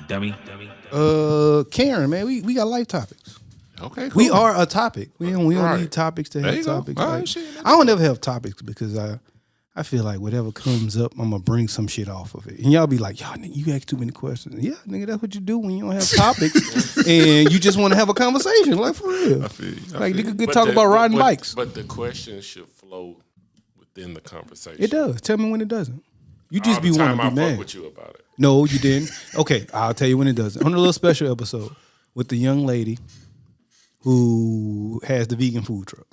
Dummy. Karen, man, we got life topics. Okay, cool. We are a topic. We don't Right. need topics to There have you go. topics. All Like, right, shit. I don't ever have topics because I feel like whatever comes up, I'm gonna bring some shit off of it. And y'all be like, y'all nigga, you ask too many questions. Yeah, nigga, that's what you do when you don't have topics and you just want to have a conversation. Like for real. I feel you. Like nigga could But talk about riding bikes. But the question should flow within the conversation. It does. Tell me when it doesn't. You All just the be time wanting to be I fuck mad. with you about it. No, you didn't. Okay, I'll tell you when it doesn't. On a little special episode with the young lady who has the vegan food truck.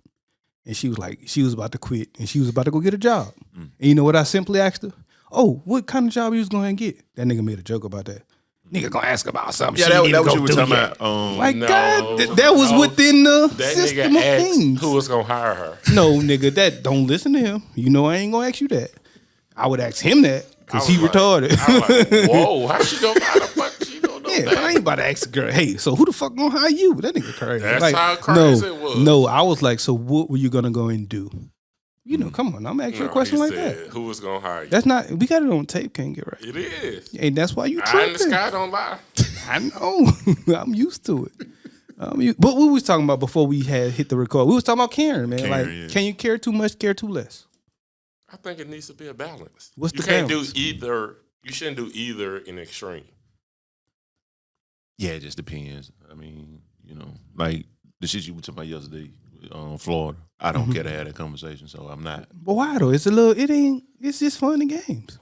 And she was about to quit and she was about to go get a job. And you know what I simply asked her? Oh, what kind of job you was going to get? That nigga made a joke about that. Nigga gonna ask about something. Yeah, that was you were talking about. Like, No, God, that was within the That system nigga of asked things. who was gonna hire her. No, nigga, that don't listen to him. You know I ain't gonna ask you that. I would ask him that because he retarded. I was like, whoa, how she gonna hire the fuck? She don't know Yeah, that. but I ain't about to ask a girl, hey, so who the fuck gonna hire you? That nigga crazy. That's how crazy no, it was. No, I was like, so what were you gonna go and do? You know, come on, I'm gonna ask you a question he like said, that. who was gonna hire you? That's not, we got it on tape, can't get right. It is. And that's why you Eye in the tripping. sky don't lie. I know. I'm used to it. But what we was talking about before we had hit the record, we was talking about caring, man. Caring, Like, yeah. can you care too much, care too less? I think it needs to be a balance. What's you the can't balance? do either. You shouldn't do either in extreme. Yeah, it just depends. I mean, you know, like the shit you were talking about yesterday, Florida. I don't care to have that conversation, so I'm not. But why though? It's just fun and games.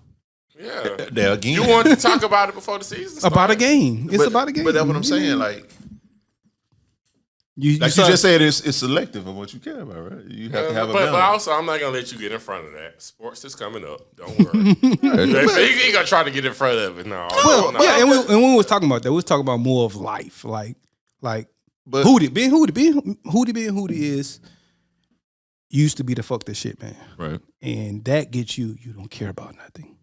Yeah. There again, You wanted to talk about it before the season started. About a game. It's about a game. But that's what I'm saying. Like you you just said, it's selective of what you care about, right? You have to have a but balance. also, I'm not gonna let you get in front of that. Sports is coming up. Don't worry. You ain't gonna try to get in front of it. No. Well, no. yeah, and when we was talking about that, we was talking about more of life, like But Hootie, being Hootie is used to be the fuck this shit, man, right. and that gets you don't care about nothing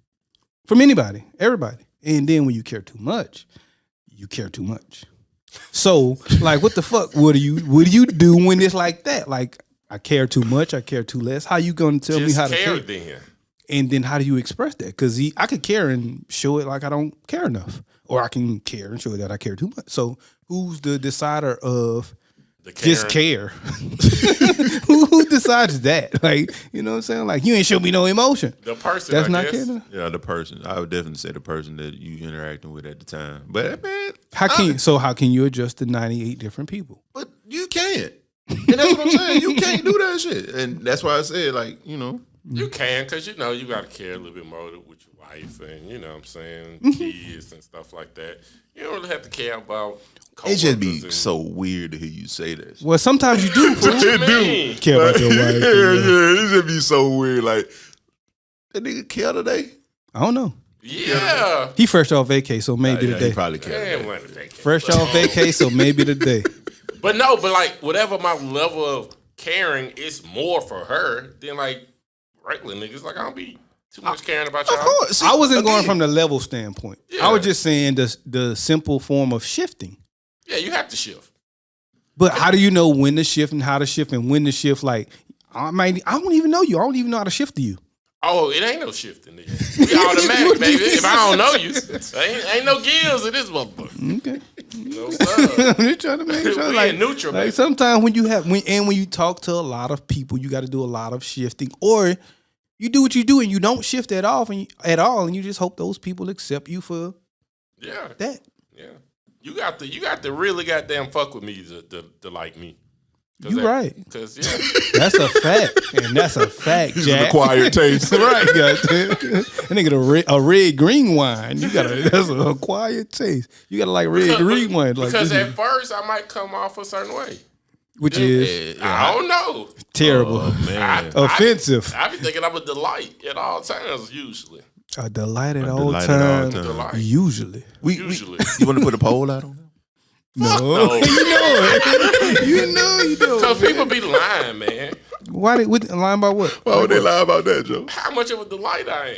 from anybody, everybody, and then when you care too much, you care too much. So, like, what the fuck? What do you do when it's like that? Like, I care too much, I care too less. How you gonna tell me Just how to care care? then. And then how do you express that? Because I could care and show it like I don't care enough, or I can care and show that I care too much. So who's the decider of The just caring. care? who decides that? Like, you know what I'm saying? Like, you ain't show me no emotion. The person. That's I not guess. caring. Yeah, the person. I would definitely say the person that you interacting with at the time. But man, How can you adjust to 98 different people? But you can't. And that's what I'm saying. You can't do that shit. And that's why I said, like, you know. You can, because you know you got to care a little bit more with your wife and, you know what I'm saying, kids and stuff like that. You don't really have to care about It just be coworkers and- so weird to hear you say that. Well, sometimes you do. fool. What you mean? Care about your wife. Yeah, it just be so weird. Like, that nigga care today? I don't know. Yeah. He fresh off vacay, so maybe Yeah, today. he probably care. Man, what the heck. Fresh off vacay, so maybe today. But no, but like whatever my level of caring is more for her than like regular niggas. Like I don't be too much caring about y'all. Of course. I wasn't going Again, from the level standpoint. Yeah. I was just saying the simple form of shifting. Yeah, you have to shift. But how do you know when to shift and how to shift and when to shift? Like, I don't even know you. I don't even know how to shift to you. Oh, it ain't no shifting there. We automatic, baby. If I don't know you, ain't no gills in this motherfucker. Okay. No sir. I'm just trying to make sure. We Like, in neutral, like baby. sometimes when you talk to a lot of people, you got to do a lot of shifting, or you do what you do and you don't shift at all, and you just hope those people accept you for Yeah, that. yeah. You got to really goddamn fuck with me to like me. You right. Because That's a fact, and that's a fact, He's an Jack. acquired taste. Right, goddamn. That nigga a red green wine. That's an acquired taste. You gotta like red green wine, like because this at is- first I might come off a certain way. which is I don't know. terrible, Oh, man. offensive. I be thinking I'm a delight at all times. Usually, A delight at A all delight at all times. times. Delight. Usually, Usually. You want to put a poll out on that? no. No. You know it. You know. Because people be lying, man. Why did lying about what? Why would they lie about that, Joe? How much of a delight I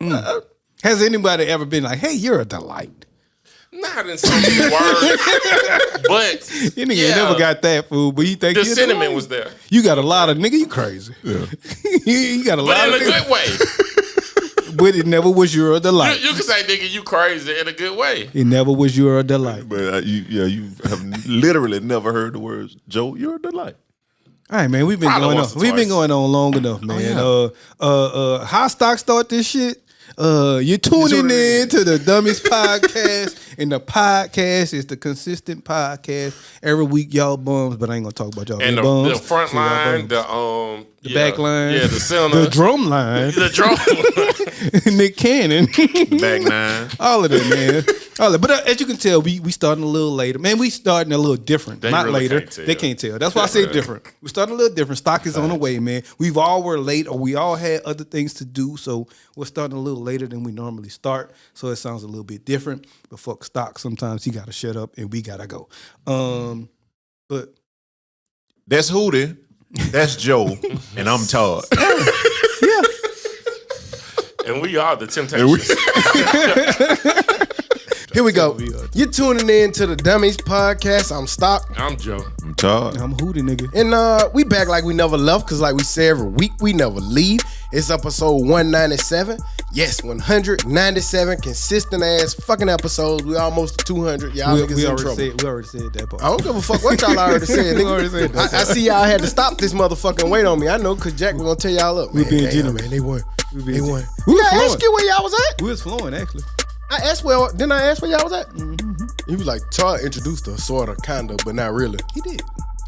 am. Has anybody ever been like, "Hey, you're a delight"? Not in so many words, but You nigga ain't never got that food, but you think the you're a sentiment delight. was there, You got a lot of nigga. You crazy? Yeah. you got a but lot in of a nigga. good way. but it never was your delight. You can say, nigga, you crazy in a good way. It never was your delight. But you have literally never heard the words, Joe, you're a delight. All right, man. We've been Probably going on. once or We've been twice. going on long enough, man. How stock start this shit? You're tuning in to the Dummies Podcast, and the podcast is the consistent podcast. Every week, y'all bums, but I ain't gonna talk about y'all. And the bums. front So y'all line, bums. the back line, yeah, the center, the drum line, the drum. Nick Cannon, Back nine. all of that, man. All of, but as you can tell, we starting a little later, man. We starting a little different, They not really later. can't tell. They can't tell. That's why I say different. We starting a little different. Stock is on the way, man. We've all were late, or we all had other things to do, so we're starting a little later than we normally start. So it sounds a little bit different. But fuck stock. Sometimes he gotta shut up and we gotta go. But That's Hootie. That's Joe. And I'm Todd. yeah. And we are the Temptations. Here we go. You're tuning in to the Dummies Podcast. I'm Stock. I'm Joe. I'm Todd. I'm a hootie nigga. And we back like we never left, because like we say every week, we never leave. It's episode 197. Yes, 197 consistent ass fucking episodes. We almost to 200. Y'all niggas We in already trouble. said we already said that part. I don't give a fuck what y'all already said, We nigga. already said that. I see y'all had to stop this motherfucking wait on me. I know, because Jack was going to tell y'all up. We Man, being damn, gentlemen. man, they won. We They being won. We was Yeah, I flowing. asked you where y'all was at. We was flowing actually. I asked didn't I ask where y'all was at? Mm-hmm. He was like, Todd introduced her, sorta, kinda, but not really. He did.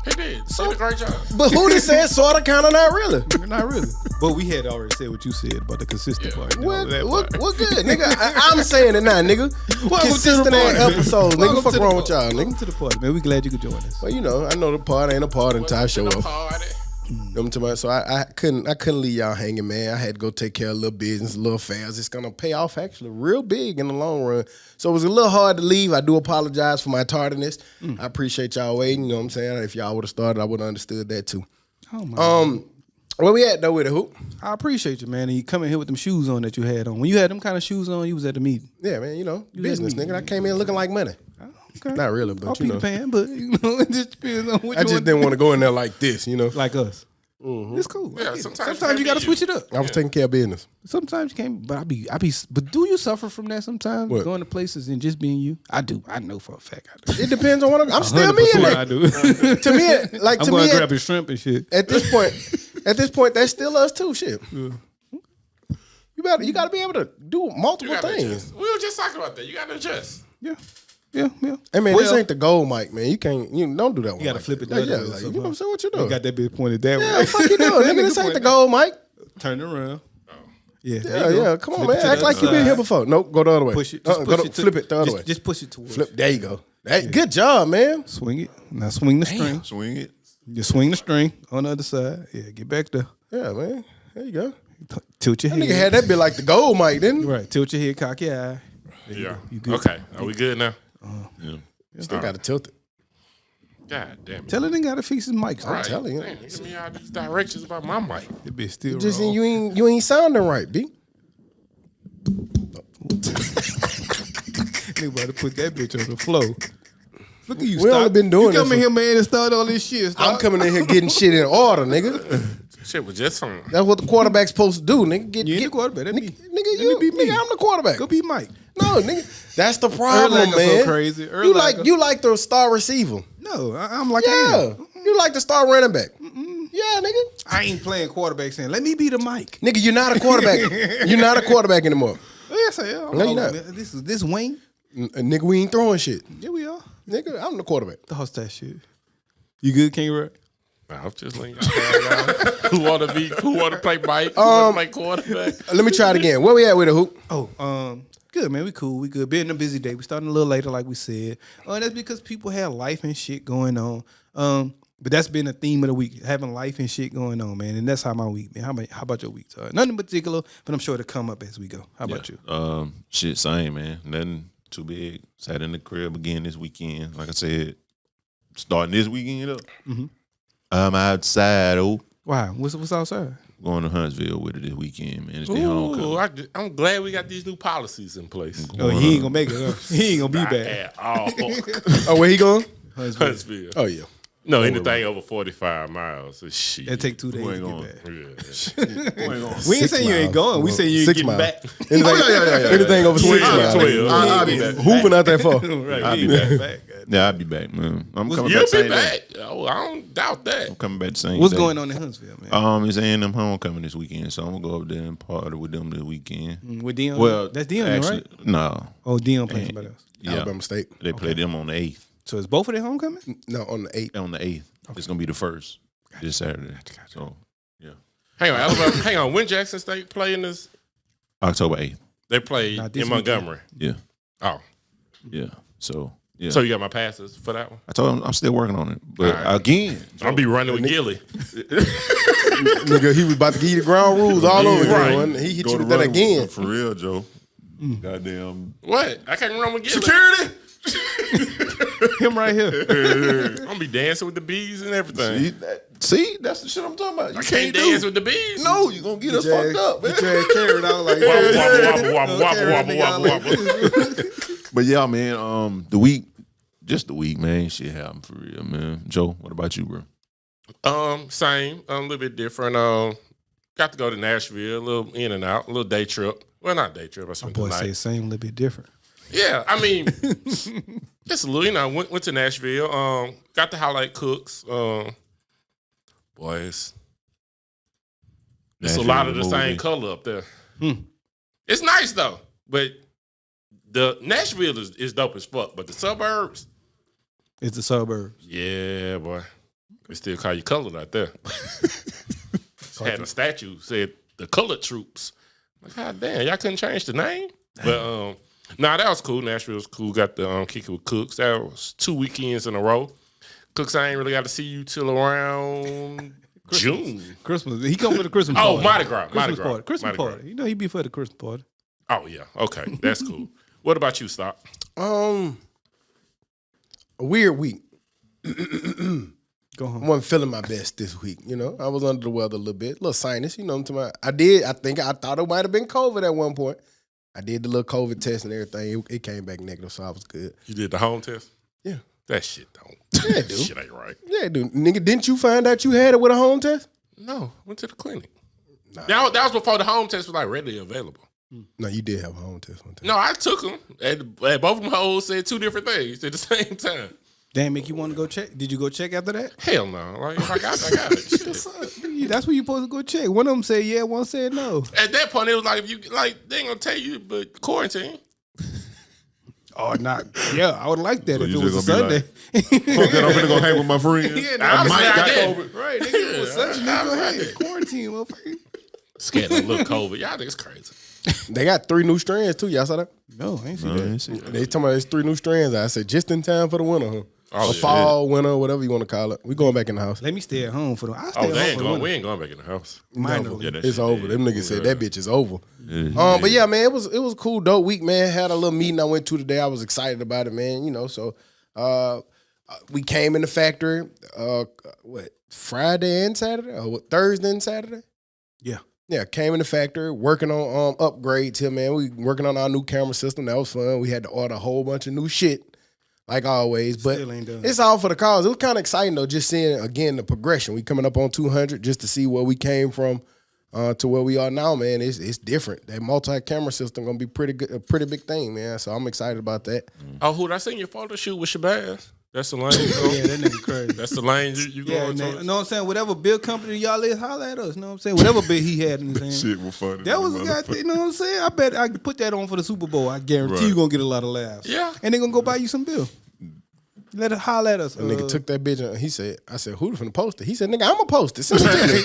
He did. He did a great job. But who did say sorta, kinda, not really? Not really. But we had already said what you said about the consistent part. and all that part. What good, nigga? I'm saying it now, nigga. Consistent ass episodes, nigga. Fuck wrong with y'all, Welcome nigga. to the party, man. We glad you could join us. Well, you know, I know the part ain't a part until I show up. So I couldn't leave y'all hanging, man. I had to go take care of a little business, a little affairs. It's gonna pay off actually real big in the long run. So it was a little hard to leave. I do apologize for my tardiness. I appreciate y'all waiting. You know what I'm saying? If y'all would have started, I would have understood that too. Oh my. Where we at though with the hoop? I appreciate you, man. And you come in here with them shoes on that you had on. When you had them kind of shoes on, you was at the meeting. Yeah, man. You know, business, me. nigga. I came in looking like money. Okay. Not really, but I'll you know. Peter Pan, but you know, it just depends on what I you just didn't want to go in there like this, you know. like us. It's cool. Yeah, I get it. sometimes Sometimes you you gotta can't be switch it up. I was taking care of business. Sometimes you can't, but but do you suffer from that sometimes? What? Going to places and just being you? I do. I know for a fact I do. It depends on what I'm still me in 100% there. I do. To me, like I'm to going me, to grab his shrimp and shit. at this point, that's still us too. Shit. You gotta be able to do multiple You gotta things. adjust. We were just talking about that. You got to adjust. Yeah. Hey man, this Well, ain't the gold mic, man. You can't. You don't do that one. You gotta like flip that. it the other Yeah, way. like, you know what I'm saying? What you doing? You got that bit pointed that Yeah, way. fuck you doing, nigga? This ain't the gold mic. Turn it around. Yeah, Yeah, there you go. yeah. Come on, Flip it man. to Act the like other you been side. here before. Nope. Go the other way. Push it. Just Go push to- it to, flip it the other just, way. Just push it towards. Flip. There you go. Hey, good job, man. Swing it. Now swing the string. Swing it. You swing the string on the other side. Yeah, get back there. Yeah, man. There you go. Tilt your That head. nigga had that bit like the gold mic, didn't he? Right. Tilt your head, cock your eye. Yeah. You good. Okay. Are we good now? Yeah. Still got to tilt it. God damn it. Tell him they gotta fix his mic. Right. telling you. Damn, give me all these directions about my mic. That bitch still Just wrong. you ain't sounding right, B. Nigga about to put that bitch on the floor. Look at you. We only Stock. been doing You come this in here, man, and start all this shit. I'm Stock. coming in here getting shit in order, nigga. Shit was just fine. That's what the quarterback's supposed to do, nigga. You ain't the quarterback. That me. Nigga, you be me. nigga, I'm the quarterback. Go be Mike. No, nigga, that's the problem, Urlacher's man. so crazy. You like the star receiver. No, I'm like I Yeah, am. you like the star running back. Yeah, nigga. I ain't playing quarterback saying, let me be the Mike. Nigga, you're not a quarterback. You're not a quarterback anymore. Yes, I am. No, you're not. This Wayne. Nigga, we ain't throwing shit. Yeah, we are. Nigga, I'm the quarterback. The host that shit. You good, King Rock? I'm just letting y'all know who want to play Mike, who want to play quarterback. Let me try it again. Where we at with the hoop? Oh, good, man. We cool. We good. Been a busy day. We starting a little later, like we said. And that's because people have life and shit going on. But that's been the theme of the week, having life and shit going on, man. And that's how my week, man. How about your week? Nothing in particular, but I'm sure it'll come up as we go. How about you? Shit, same, man. Nothing too big. Sat in the crib again this weekend. Like I said, starting this weekend up. Mm-hmm. I'm outside, Wow. What's outside? going to Huntsville with it this weekend, man. It's the homecoming. I'm glad we got these new policies in place. Oh, he ain't gonna make it. Huh? He ain't gonna be Not back. at all. Oh, where he going? Huntsville. Oh, yeah. No, anything over 45 miles is shit. It take 2 days Who to ain't get going? back. Yeah. We ain't saying you ain't going. We saying you ain't 6 getting miles. back. Anything, yeah. anything over 6 miles. 12. I'll be back. Hooving out that far. Right, I'll we be ain't back. getting back. Yeah, I'll be back, man. I'm coming You'll back be same back. day. Oh, I don't doubt that. I'm coming back the same What's day. going on in Huntsville, man? It's A&M homecoming this weekend, so I'm gonna go up there and party with them this weekend. With Dion? Well, That's Dion, actually, right? No. Oh, Dion playing somebody else. Yeah. Alabama State. They play them on the 8th. So is both of their homecoming? No, on the 8th. On the 8th. It's gonna be the first this Saturday. So yeah. Hang on, Alabama. Hang on. When Jackson State playing this? October 8th. They play Not this in Montgomery. Yeah. Oh, Yeah. So yeah. so you got my passes for that one? I told him I'm still working on it. But All right. again, I'll be running with Gilly. Nigga, he was about to give you the ground rules all over Right. again. Wasn't he? He hit go you to with that run again. for real, Joe. Goddamn What? I can't run with Gilly. security. Him right here. I'm gonna be dancing with the bees and everything. See, that's the shit I'm talking about. You I can't dance with the bees. No, you're gonna get us fucked up, man. Get your ass carried out like Wobble, wobble, wobble, wobble, wobble, wobble. But yeah, man, the week, man, shit happened for real, man. Joe, what about you, bro? Same. A little bit different. Got to go to Nashville, a little in and out, a little day trip. Well, not day trip. I My spent boy the say night. same, a little bit different. Yeah, I mean, just a little. You know, went to Nashville. Got to highlight Cooks. Boys, it's a lot of the same color up there. It's nice though, but the Nashville is dope as fuck. But the suburbs, It's the suburbs. yeah, boy, they still call you colored out there. Had a statue said the colored troops. Like, God damn, y'all couldn't change the name. But nah, that was cool. Nashville was cool. Got the kick it with Cooks. That was 2 weekends in a row. Cooks, I ain't really got to see you till around June. Christmas. He come for the Christmas party. Oh, Mardi Gras. Christmas Mardi Gras. party. Christmas Mardi Gras. party. You know he be for the Christmas party. Oh yeah. Okay, that's cool. What about you, Stock? a weird week. Go I home. wasn't feeling my best this week. You know, I was under the weather a little bit, a little sinus. You know, I thought it might have been COVID at one point. I did the little COVID test and everything. It came back negative, so I was good. You did the home test? Yeah. That shit don't. Yeah, dude. Shit ain't right. Yeah, dude. Nigga, didn't you find out you had it with a home test? No, went to the clinic. That was before the home test was like readily available. No, you did have a home test one time. No, I took them. And both of them hoes said 2 different things at the same time. Damn, make you want to go check? Did you go check after that? Hell no. Like, if I got it. Shit. That's where you supposed to go check. One of them said yeah, one said no. At that point, it was like, if you like, they ain't gonna tell you, but quarantine. Oh, not. Yeah, I would like that So if you it was a just gonna Sunday. Fuck that, I'm finna go hang with my friends. Yeah, I nah, might I got did. COVID. Right, nigga, it was Yeah, such a nigga. Go I ahead, did. quarantine, motherfucker. Scared of a little COVID. Y'all niggas crazy. They got 3 new strands too. Y'all saw that? No, I ain't see I that. ain't see that. They talking about there's 3 new strands. I said just in time for the winter, huh? Oh, Or yeah. fall, winter, whatever you want to call it. We going back in the house. Let me stay at home for them. I stay Oh, at they home ain't for going. them. We ain't going back in the house. Minor. Yeah, that It's shit over. dead. Them niggas said that bitch is over. Yeah. But yeah, man, it was a cool, dope week, man. Had a little meeting I went to today. I was excited about it, man. You know, so we came in the factory. Friday and Saturday, or Thursday and Saturday. Yeah. Yeah, came in the factory, working on upgrades here, man. We working on our new camera system. That was fun. We had to order a whole bunch of new shit, like always. But Still ain't done. it's all for the cause. It was kind of exciting though, just seeing again the progression. We coming up on 200 just to see where we came from to where we are now, man. It's different. That multi-camera system gonna be pretty good, a pretty big thing, man. So I'm excited about that. Oh, who? I seen your photo shoot with Shabazz. That's the lane. Yeah, that nigga crazy. That's the lane you Yeah, going man. to. You know what I'm saying? Whatever bill company y'all is, holler at us. You know what I'm saying? Whatever bill he had in his hand. Shit was funny. That was a guy, you know what I'm saying? I bet I could put that on for the Super Bowl. I guarantee Right. you're going to get a lot of laughs. Yeah. And they're going to go buy you some bill. Let it holler at us. The nigga took that bitch and he said, I said, who finna post it? He said, nigga, I'm gonna post it. Send it to me.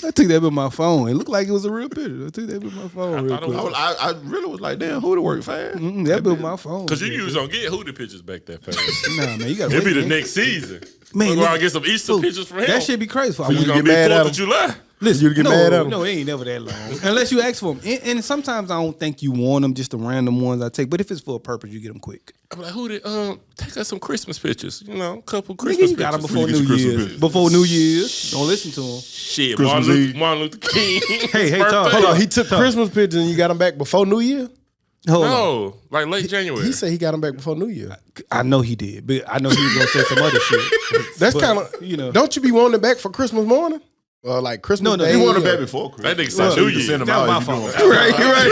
I took that with my phone. It looked like it was a real picture. I took that with my phone real thought it quick. was. I really was like, damn, who to work fast? That bill with my phone. Because you usually don't get Hootie pictures back that fast. Nah, man, you got to It'll wait. be the man. next season. Man, We're going nigga, to get some Easter fool, pictures from him. That shit be crazy. For It's You going to get be mad at 4th him. of July. Listen, You get mad at him. No, it ain't never that long. Unless you ask for them. And sometimes I don't think you want them, just the random ones I take. But if it's for a purpose, you get them quick. I'm like, Hootie, take us some Christmas pictures. You know, a couple Nigga, Christmas you got them pictures. before You get New your Christmas Year's. pictures. Before New Year's. Don't listen to them. Shit, Christmas Eve. Martin Luther King. Hey, birthday. Tom, Hold on, he took Christmas pictures and you got them back before New Year? Hold on. No, like late January. He said he got them back before New Year. I know he did, but I know he was gonna say some other shit. That's But, kind of, you know. Don't you be wanting it back for Christmas morning? Or like Christmas No, Day? You want it or- back before Christmas. That nigga said New Year. Send them That was out. my You fault. doing- Right, you're right.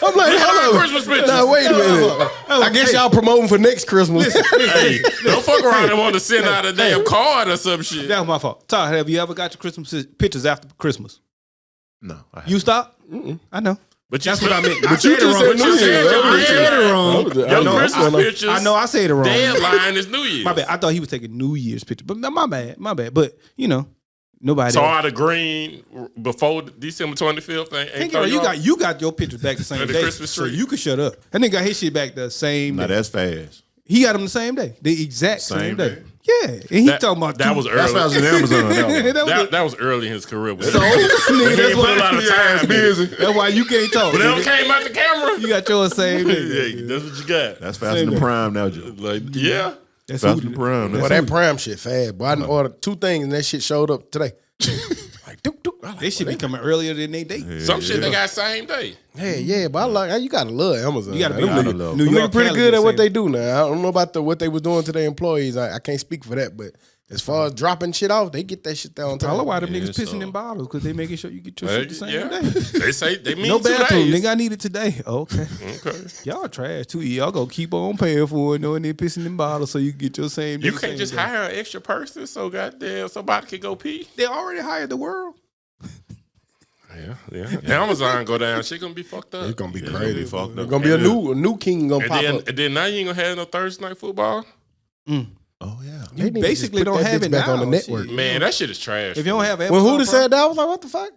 I'm like, hold on. Christmas pictures. Now, wait a minute. I guess y'all promoting for next Christmas. Hey, don't fuck around and want to send out a damn card or some shit. That was my fault. Todd, have you ever got your Christmas pictures after Christmas? No. You stop? I know. But you That's what I meant. But you just said New you said Year. it I said it wrong. Your Christmas pictures. I know I said it wrong. Deadline is New Year. My bad. I thought he was taking New Year's picture, but my bad. My bad. But you know, nobody. So all the green before December 25th ain't Think throw about it, you off? you got your pictures back the same And the day, Christmas so tree. you can shut up. That nigga got his shit back the same Now day. that's fast. He got them the same day, the exact same Same day. day. Yeah, and he talking about that was That's early. faster than Amazon. That one. That was early in his career. But So, nigga, he that's ain't put a why, lot of time in it. that's why you can't talk. Whenever nigga. came out the camera, You got yours same day. yeah, that's what you got. That's faster than Prime now, Joe. Like, yeah. That's Faster who than Prime. Well, that Prime shit fast. Boy, I done ordered 2 things and that shit showed up today. Like, doop, doop. I like, they should be coming earlier than they date. Some shit they got same day. hey, yeah, but I like, you gotta love Amazon. You gotta be Them out niggas- of love. them New niggas York, pretty Cali, good at what same. they do now. I don't know about what they was doing to their employees. I can't speak for that, but as far as dropping shit off, they get that shit down Tell her time. why them Yeah, niggas pissing so- in bottles because they making sure you get your shit the same Yeah. day. They say they mean No 2 bathroom, days. nigga. I need it today. Okay. Okay. Y'all trash too. Y'all gonna keep on paying for it, knowing they pissing in bottles so you get your same. You day, can't same just day. hire an extra person so goddamn somebody can go pee. They already hired the world. Yeah. Amazon go down, shit gonna be fucked up. It's gonna be Yeah, crazy. they fucked There's up. gonna be a new king gonna pop up. And then now you ain't gonna have no Thursday night football. Oh, yeah. They need to basically just put don't that have bitch it back now, on the network. shit. Man, that shit is trash. If you don't have When Amazon Huda said that, I was like, what the fuck?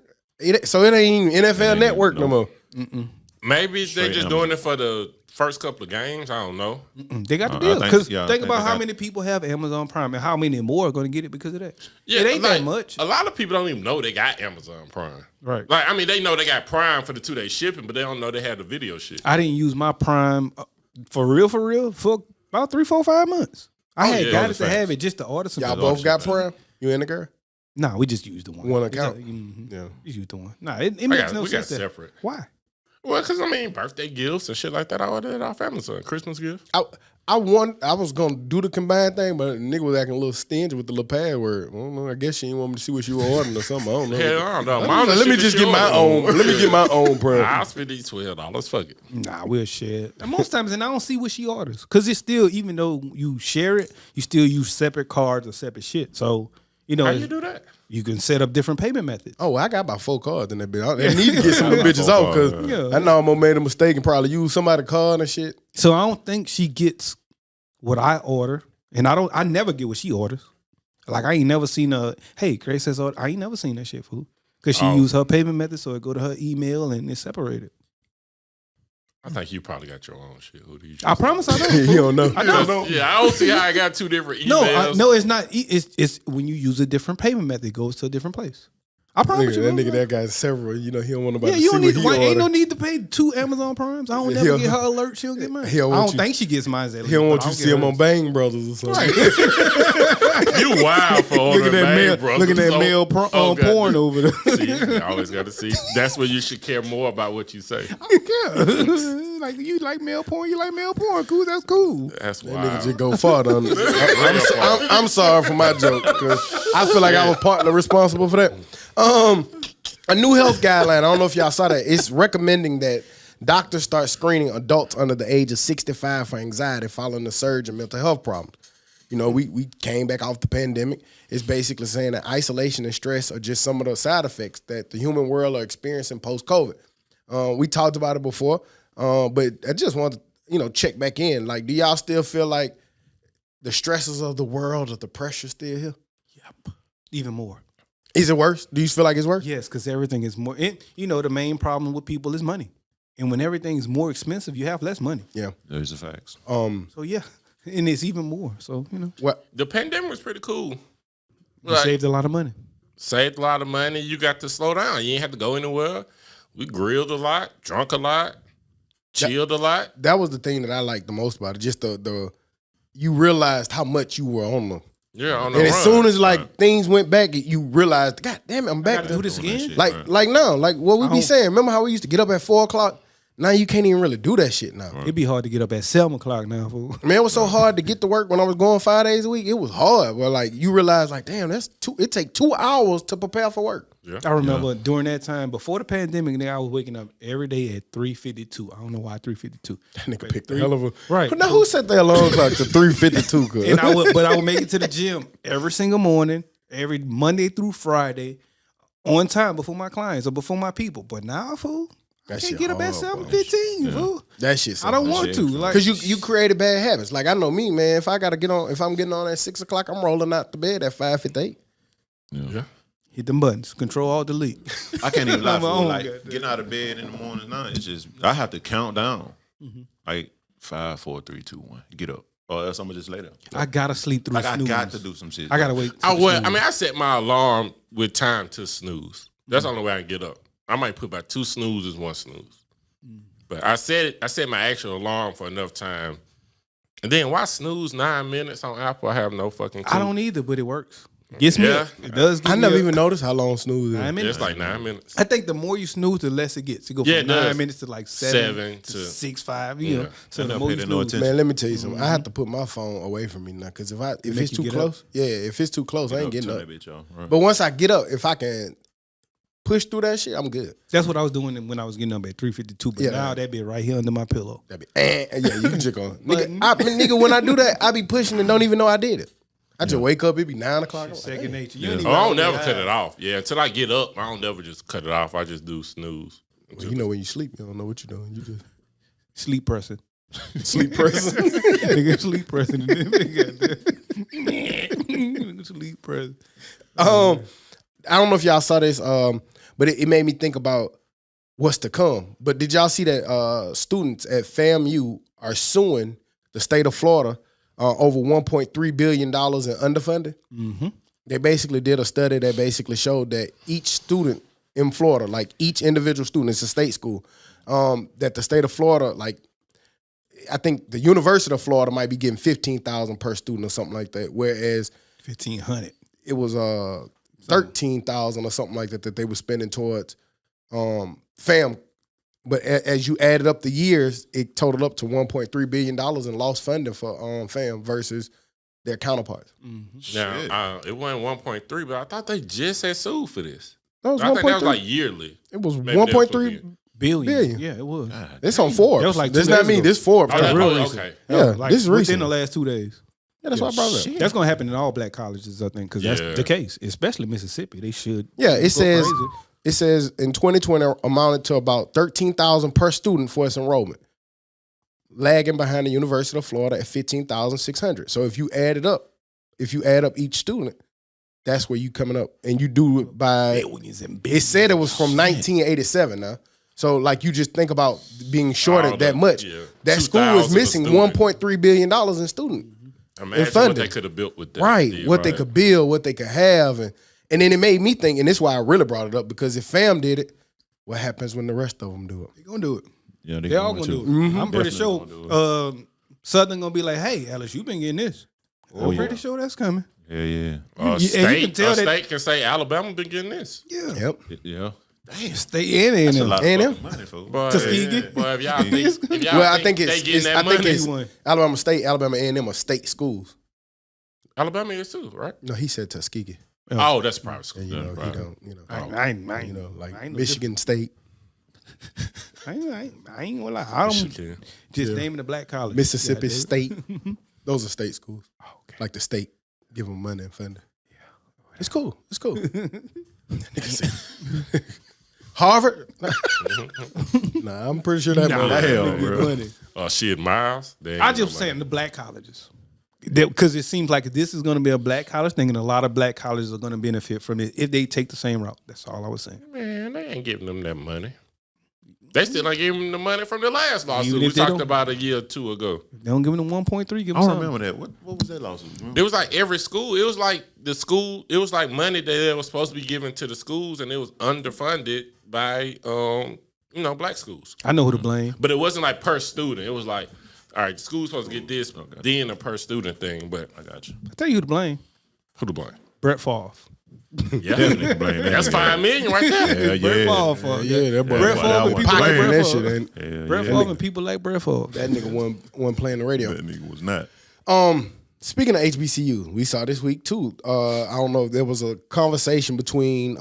So it ain't even NFL ain't Network no even- more. Maybe they Straight just doing it for the first couple of games. I don't know. they got the I deal. think- Because yeah, I think think about they how got- many people have Amazon Prime and how many more are going to get it because of that. Yeah, it ain't like, that much. A lot of people don't even know they got Amazon Prime. Right. Like, I mean, they know they got Prime for the 2-day shipping, but they don't know they had the video shit. I didn't use my Prime for real, for about 3, 4, 5 months. I had yeah, got it those to facts. have it just to order some. Y'all shit. both got Prime? You and the girl? Nah, we just used the one. One It's account. Yeah, Yeah. just used the one. Nah, it makes no we got sense. that- separate. Why? Well, because, I mean, birthday gifts and shit like that, I ordered it off Amazon. Christmas gifts. I was gonna do the combined thing, but nigga was acting a little stingy with the little password. I don't know. I guess she didn't want me to see what you were ordering or something. I don't know. Hell, I don't know. Let me just get my own. Let me get my own Prime. I'll spend these $12. Fuck it. Nah, we'll share it. And most times, and I don't see what she orders because it's still, even though you share it, you still use separate cards or separate shit. So you know, How you do that? you can set up different payment methods. Oh, I got about 4 cards in that bitch. I need to get some of the bitches off because Yeah. I know I'm gonna made a mistake and probably use somebody's card and shit. So I don't think she gets what I order, and I never get what she orders. Like I ain't never seen hey, Grace says order. I ain't never seen that shit, fool. Because she use her payment method, so it go to her email and it's separated. I think you probably got your own shit. Who do you I promise I don't. You fool. don't know. I don't. Yeah, I don't see how I got 2 different emails. No, it's not. It's when you use a different payment method, it goes to a different place. I promise Nigga, you. that bro. nigga, that guy's several. You know, he don't want nobody Yeah, to you see don't what need. he Why ain't no ordered. need to pay 2 Amazon Primes? I don't He'll- never get her alert. She don't get mine. he'll I want don't you- think she gets mine. He don't want you to see him on Bang Brothers or something. You wild for Look ordering at that Bang male. Brothers. Look at that Oh, male God. porn over there. See, you always got to see. That's when you should care more about what you say. Yeah, like you like male porn. You like male porn. Cool, that's cool. That's That nigga wild. just go far on it. I'm sorry for my joke. 'Cause I feel like I was partly responsible for that. A new health guideline. I don't know if y'all saw that. It's recommending that doctors start screening adults under the age of 65 for anxiety following the surge in mental health problems. You know, we came back off the pandemic. It's basically saying that isolation and stress are just some of the side effects that the human world are experiencing post-COVID. We talked about it before, but I just wanted to, check back in. Like, do y'all still feel like the stresses of the world or the pressure still here? Yep. Even more. Is it worse? Do you feel like it's worse? Yes, because everything is more. The main problem with people is money, and when everything is more expensive, you have less money. Yeah. Those are facts. So yeah, and it's even more. So What? The pandemic was pretty cool. you saved a lot of money. Saved a lot of money. You got to slow down. You ain't have to go anywhere. We grilled a lot, drunk a lot, chilled a lot. That was the thing that I liked the most about it. Just the you realized how much you were on the. Yeah, on the And run. as soon as things went back, you realized, God damn it, I'm back. Gotta do this again. Like now, like what we be saying. Remember how we used to get up at 4:00 Now you can't even really do that shit now. It'd be hard to get up at 7 o'clock now, fool. Man, it was so hard to get to work when I was going 5 days a week. It was hard. Well, like you realize, like, damn, it take 2 hours to prepare for work. Yeah. I remember during that time, before the pandemic, I was waking up every day at 3:52. I don't know why 3:52. That nigga picked the hell of a Right. Now who set their alarm clock to 3:52? And I would make it to the gym every single morning, every Monday through Friday, on time before my clients or before my people. But now, fool, I can't get up at 7:15, fool. That shit. I don't want to, like, because you created bad habits. Like I know me, man. If I'm getting on at 6 o'clock, I'm rolling out to bed at 5:58. Yeah. Hit them buttons, Control Alt Delete. I can't even lie. own Like goddamn. getting out of bed in the morning now, it's just I have to count down. Like 5, 4, 3, 2, 1. Get up, or else I'm gonna just lay down. I gotta sleep through. Like I snooze. got to do some shit. I gotta wait. I set my alarm with time to snooze. That's the only way I can get up. I might put about 2 snoozes, 1 snooze. But I set my actual alarm for enough time. And then why snooze 9 minutes on Apple? I have no fucking clue. I don't either, but it works. Gets me up. It does. Get I me never up. even noticed how long snooze is. 9 minutes. It's like 9 minutes. I think the more you snooze, the less it gets. It go from it 9 does. minutes to like 7 to 6, 5. You know, so And the I'm more you paying no snooze, attention. Man, let me tell you something. I have to put my phone away from me now because if it's you too get close, if it's too close, I ain't getting Turn up. that bitch off. Right. But once I get up, if I can push through that shit, I'm good. that's what I was doing when I was getting up at 3:52. But Yeah. now that be right here under my pillow. That be, yeah, you can just go, nigga. When I do that, I be pushing and don't even know I did it. I just wake up, it be 9 o'clock. I'm like, Second damn. nature. Yeah. You don't Oh, even I don't know never that. cut it off. Yeah, until I get up, I don't never just cut it off. I just do snooze. Well, you know when you sleep, you don't know what you're doing. You just Sleep person. sleep person. Nigga, sleep person. Sleep person. I don't know if y'all saw this, but it made me think about what's to come. But did y'all see that students at FAMU are suing the state of Florida over $1.3 billion in underfunding? Mm-hmm. They basically did a study that basically showed that each student in Florida, like each individual student, it's a state school, that the state of Florida, like I think the University of Florida might be getting $15,000 per student or something like that, whereas 1,500. it was $13,000 or something like that they were spending towards FAM. But as you added up the years, it totaled up to $1.3 billion in lost funding for FAM versus their counterparts. Mm-hmm. Now, it wasn't 1.3, but I thought they just had sued for this. That was I think that was 1.3. like yearly. It was Maybe that's what 1.3 Billion. Yeah, it was. It's on Forbes. That was like 2 this not days me. ago. This Forbes. Oh, that- real oh, recent. okay. Yeah, Like, this is within recent. the last 2 days. Yeah, that's why I brought it up. That's going to happen in all black colleges, I think, because that's Yeah. the case, especially Mississippi. They should. Yeah, go it says crazy. it says in 2020 amounted to about $13,000 per student for its enrollment, lagging behind the University of Florida at $15,600. So if you add up each student, that's where you coming up, and you do it by. Billions and It billions. said it was from 1987 now. So like you just think about being shorted that much. yeah. That school 2,000 is missing a student. $1.3 billion in student. Imagine what funding. they could have built with that. Right. deal, What they right? could build, what they could have. And then it made me think, and this is why I really brought it up, because if FAM did it, what happens when the rest of them do it? They're going to do it. Yeah, They're all going to do it. Mm-hmm. I'm pretty Definitely sure gonna do Southern going to be like, hey, Alice, you been getting this. I'm pretty sure that's coming. Yeah. And you can tell that- state can say Alabama been getting this. Yeah. Yep. Yeah. Damn. Stay in That's a there. lot of And fucking money, folks. But, Tuskegee? but if y'all think, Well, I think they it's getting that I think money, it's One. Alabama State, Alabama A&M are state schools. Alabama is too, right? No, he said Tuskegee. Oh, that's private school. And you know, That's he private. don't, I ain't, you know, like I ain't no Michigan State, I ain't gonna lie. I don't Michigan. just naming the black college. Mississippi Yeah, dude. State. Those are state schools. Like the state give them money and funding. Yeah, it's cool. It's cool. Harvard? Nah, I'm pretty sure that Nah, money. hell, nigga, bro. money. Shit, Miles. They ain't I got no just money. saying the black colleges. Because it seems like this is going to be a black college thing, and a lot of black colleges are going to benefit from it if they take the same route. That's all I was saying. Man, they ain't giving them that money. They still ain't giving them the money from the last lawsuit Even we if they talked don't- about a year or two ago. They don't give them 1.3. Give them I something. remember that. What was that lawsuit? It was like every school. It was like the school. It was like money that they was supposed to be given to the schools, and it was underfunded by black schools. I know who to blame. But it wasn't like per student. It was like, all right, the school's supposed to get this, then a per student thing. But I got you. I tell you who to blame. who to blame? Brett Favre. Yeah, Definitely blame that. that's $5 million right there. Brett Favre for that boy. Brett Favre and people like Pocketing Brett that Favre. shit, ain't Brett Favre and people like Brett Favre. that nigga wasn't playing the radio. That nigga was not. Speaking of HBCU, we saw this week too. I don't know. There was a conversation between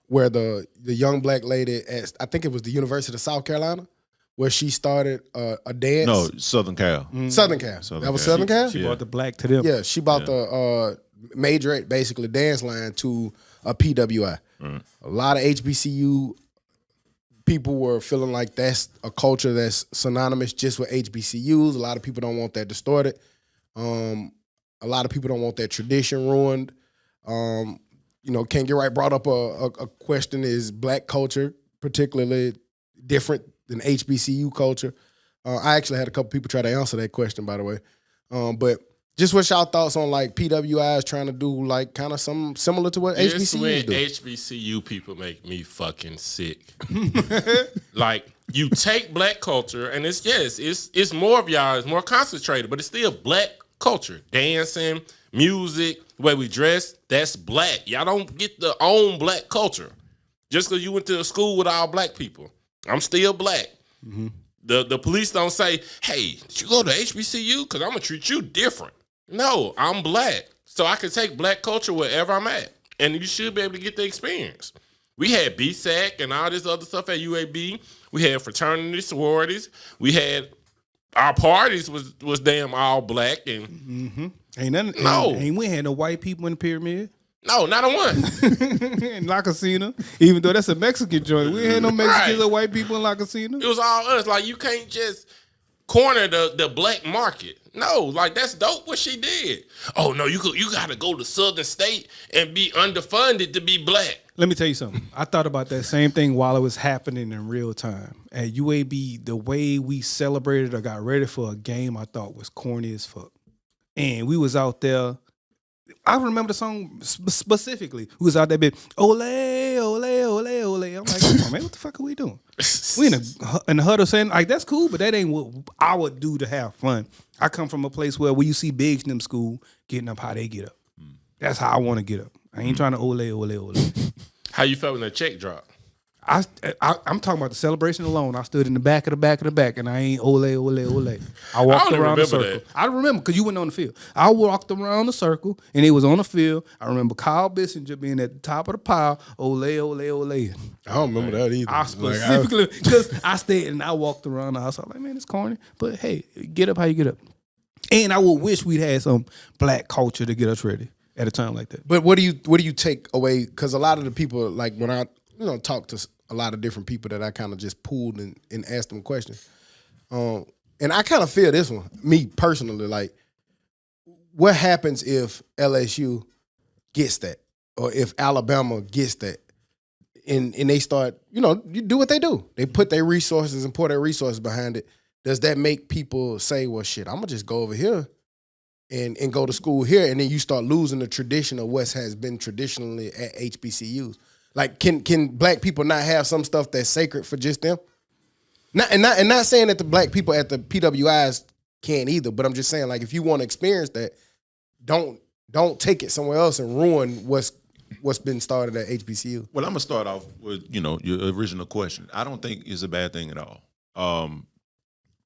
where the young black lady at, I think it was the University of South Carolina, where she started a dance. No, Southern Cal. Southern Cal. That was Southern Cal. She brought the black to them. Yeah, she brought the major basically dance line to a PWI. A lot of HBCU people were feeling like that's a culture that's synonymous just with HBCUs. A lot of people don't want that distorted. A lot of people don't want that tradition ruined. Can't get right brought up a question: is black culture particularly different than HBCU culture? I actually had a couple people try to answer that question, by the way. But just what's y'all thoughts on like PWIs trying to do like kind of something similar to what HBCUs do? HBCU people make me fucking sick. Like you take black culture and it's more of y'all, it's more concentrated, but it's still black culture. Dancing, music, the way we dress, that's black. Y'all don't get the own black culture. Just because you went to a school with all black people. I'm still black. Mm-hmm. The police don't say, hey, did you go to HBCU? Because I'm going to treat you different. No, I'm black. So I can take black culture wherever I'm at. And you should be able to get the experience. We had BSAC and all this other stuff at UAB. We had fraternity sororities. We had our parties was damn all black. And Ain't nothing. Ain't we had no white people in the pyramid? No, not a one. In La Casina, even though that's a Mexican joint, we ain't had no Mexicans or white people in La Casina. It was all us. Like you can't just corner the black market. No, like that's dope what she did. Oh no, you gotta go to Southern State and be underfunded to be black. Let me tell you something. I thought about that same thing while it was happening in real time. At UAB, the way we celebrated or got ready for a game, I thought was corny as fuck. And we was out there. I remember the song specifically. We was out there bit, ole, ole, ole, ole. I'm like, come on, man, what the fuck are we doing? We in the huddle saying, like, that's cool, but that ain't what I would do to have fun. I come from a place where you see bigs in them school getting up how they get up. That's how I want to get up. I ain't trying to ole, ole, ole. How you felt when that check dropped? I'm talking about the celebration alone. I stood in the back of the back, and I ain't ole, ole, ole. I walked around the circle. That. I remember because you went on the field. I walked around the circle, and it was on the field. I remember Kyle Bissinger being at the top of the pile, ole, ole, ole. I don't remember that either. I specifically, because I stayed and I walked around the house. I was like, man, it's corny. But hey, get up how you get up. And I would wish we'd had some black culture to get us ready at a time like that. But what do you take away? Because a lot of the people, like when I talk to a lot of different people that I kind of just pulled and asked them questions, and I kind of feel this one, me personally, like what happens if LSU gets that, or if Alabama gets that, and they start, you do what they do. They put their resources and pour their resources behind it. Does that make people say, well, shit, I'm going to just go over here and go to school here, and then you start losing the tradition of what has been traditionally at HBCUs? Like, can black people not have some stuff that's sacred for just them? Not saying that the black people at the PWIs can't either, but I'm just saying, like, if you want to experience that, don't take it somewhere else and ruin what's been started at HBCU. Well, I'm gonna start off with your original question. I don't think it's a bad thing at all.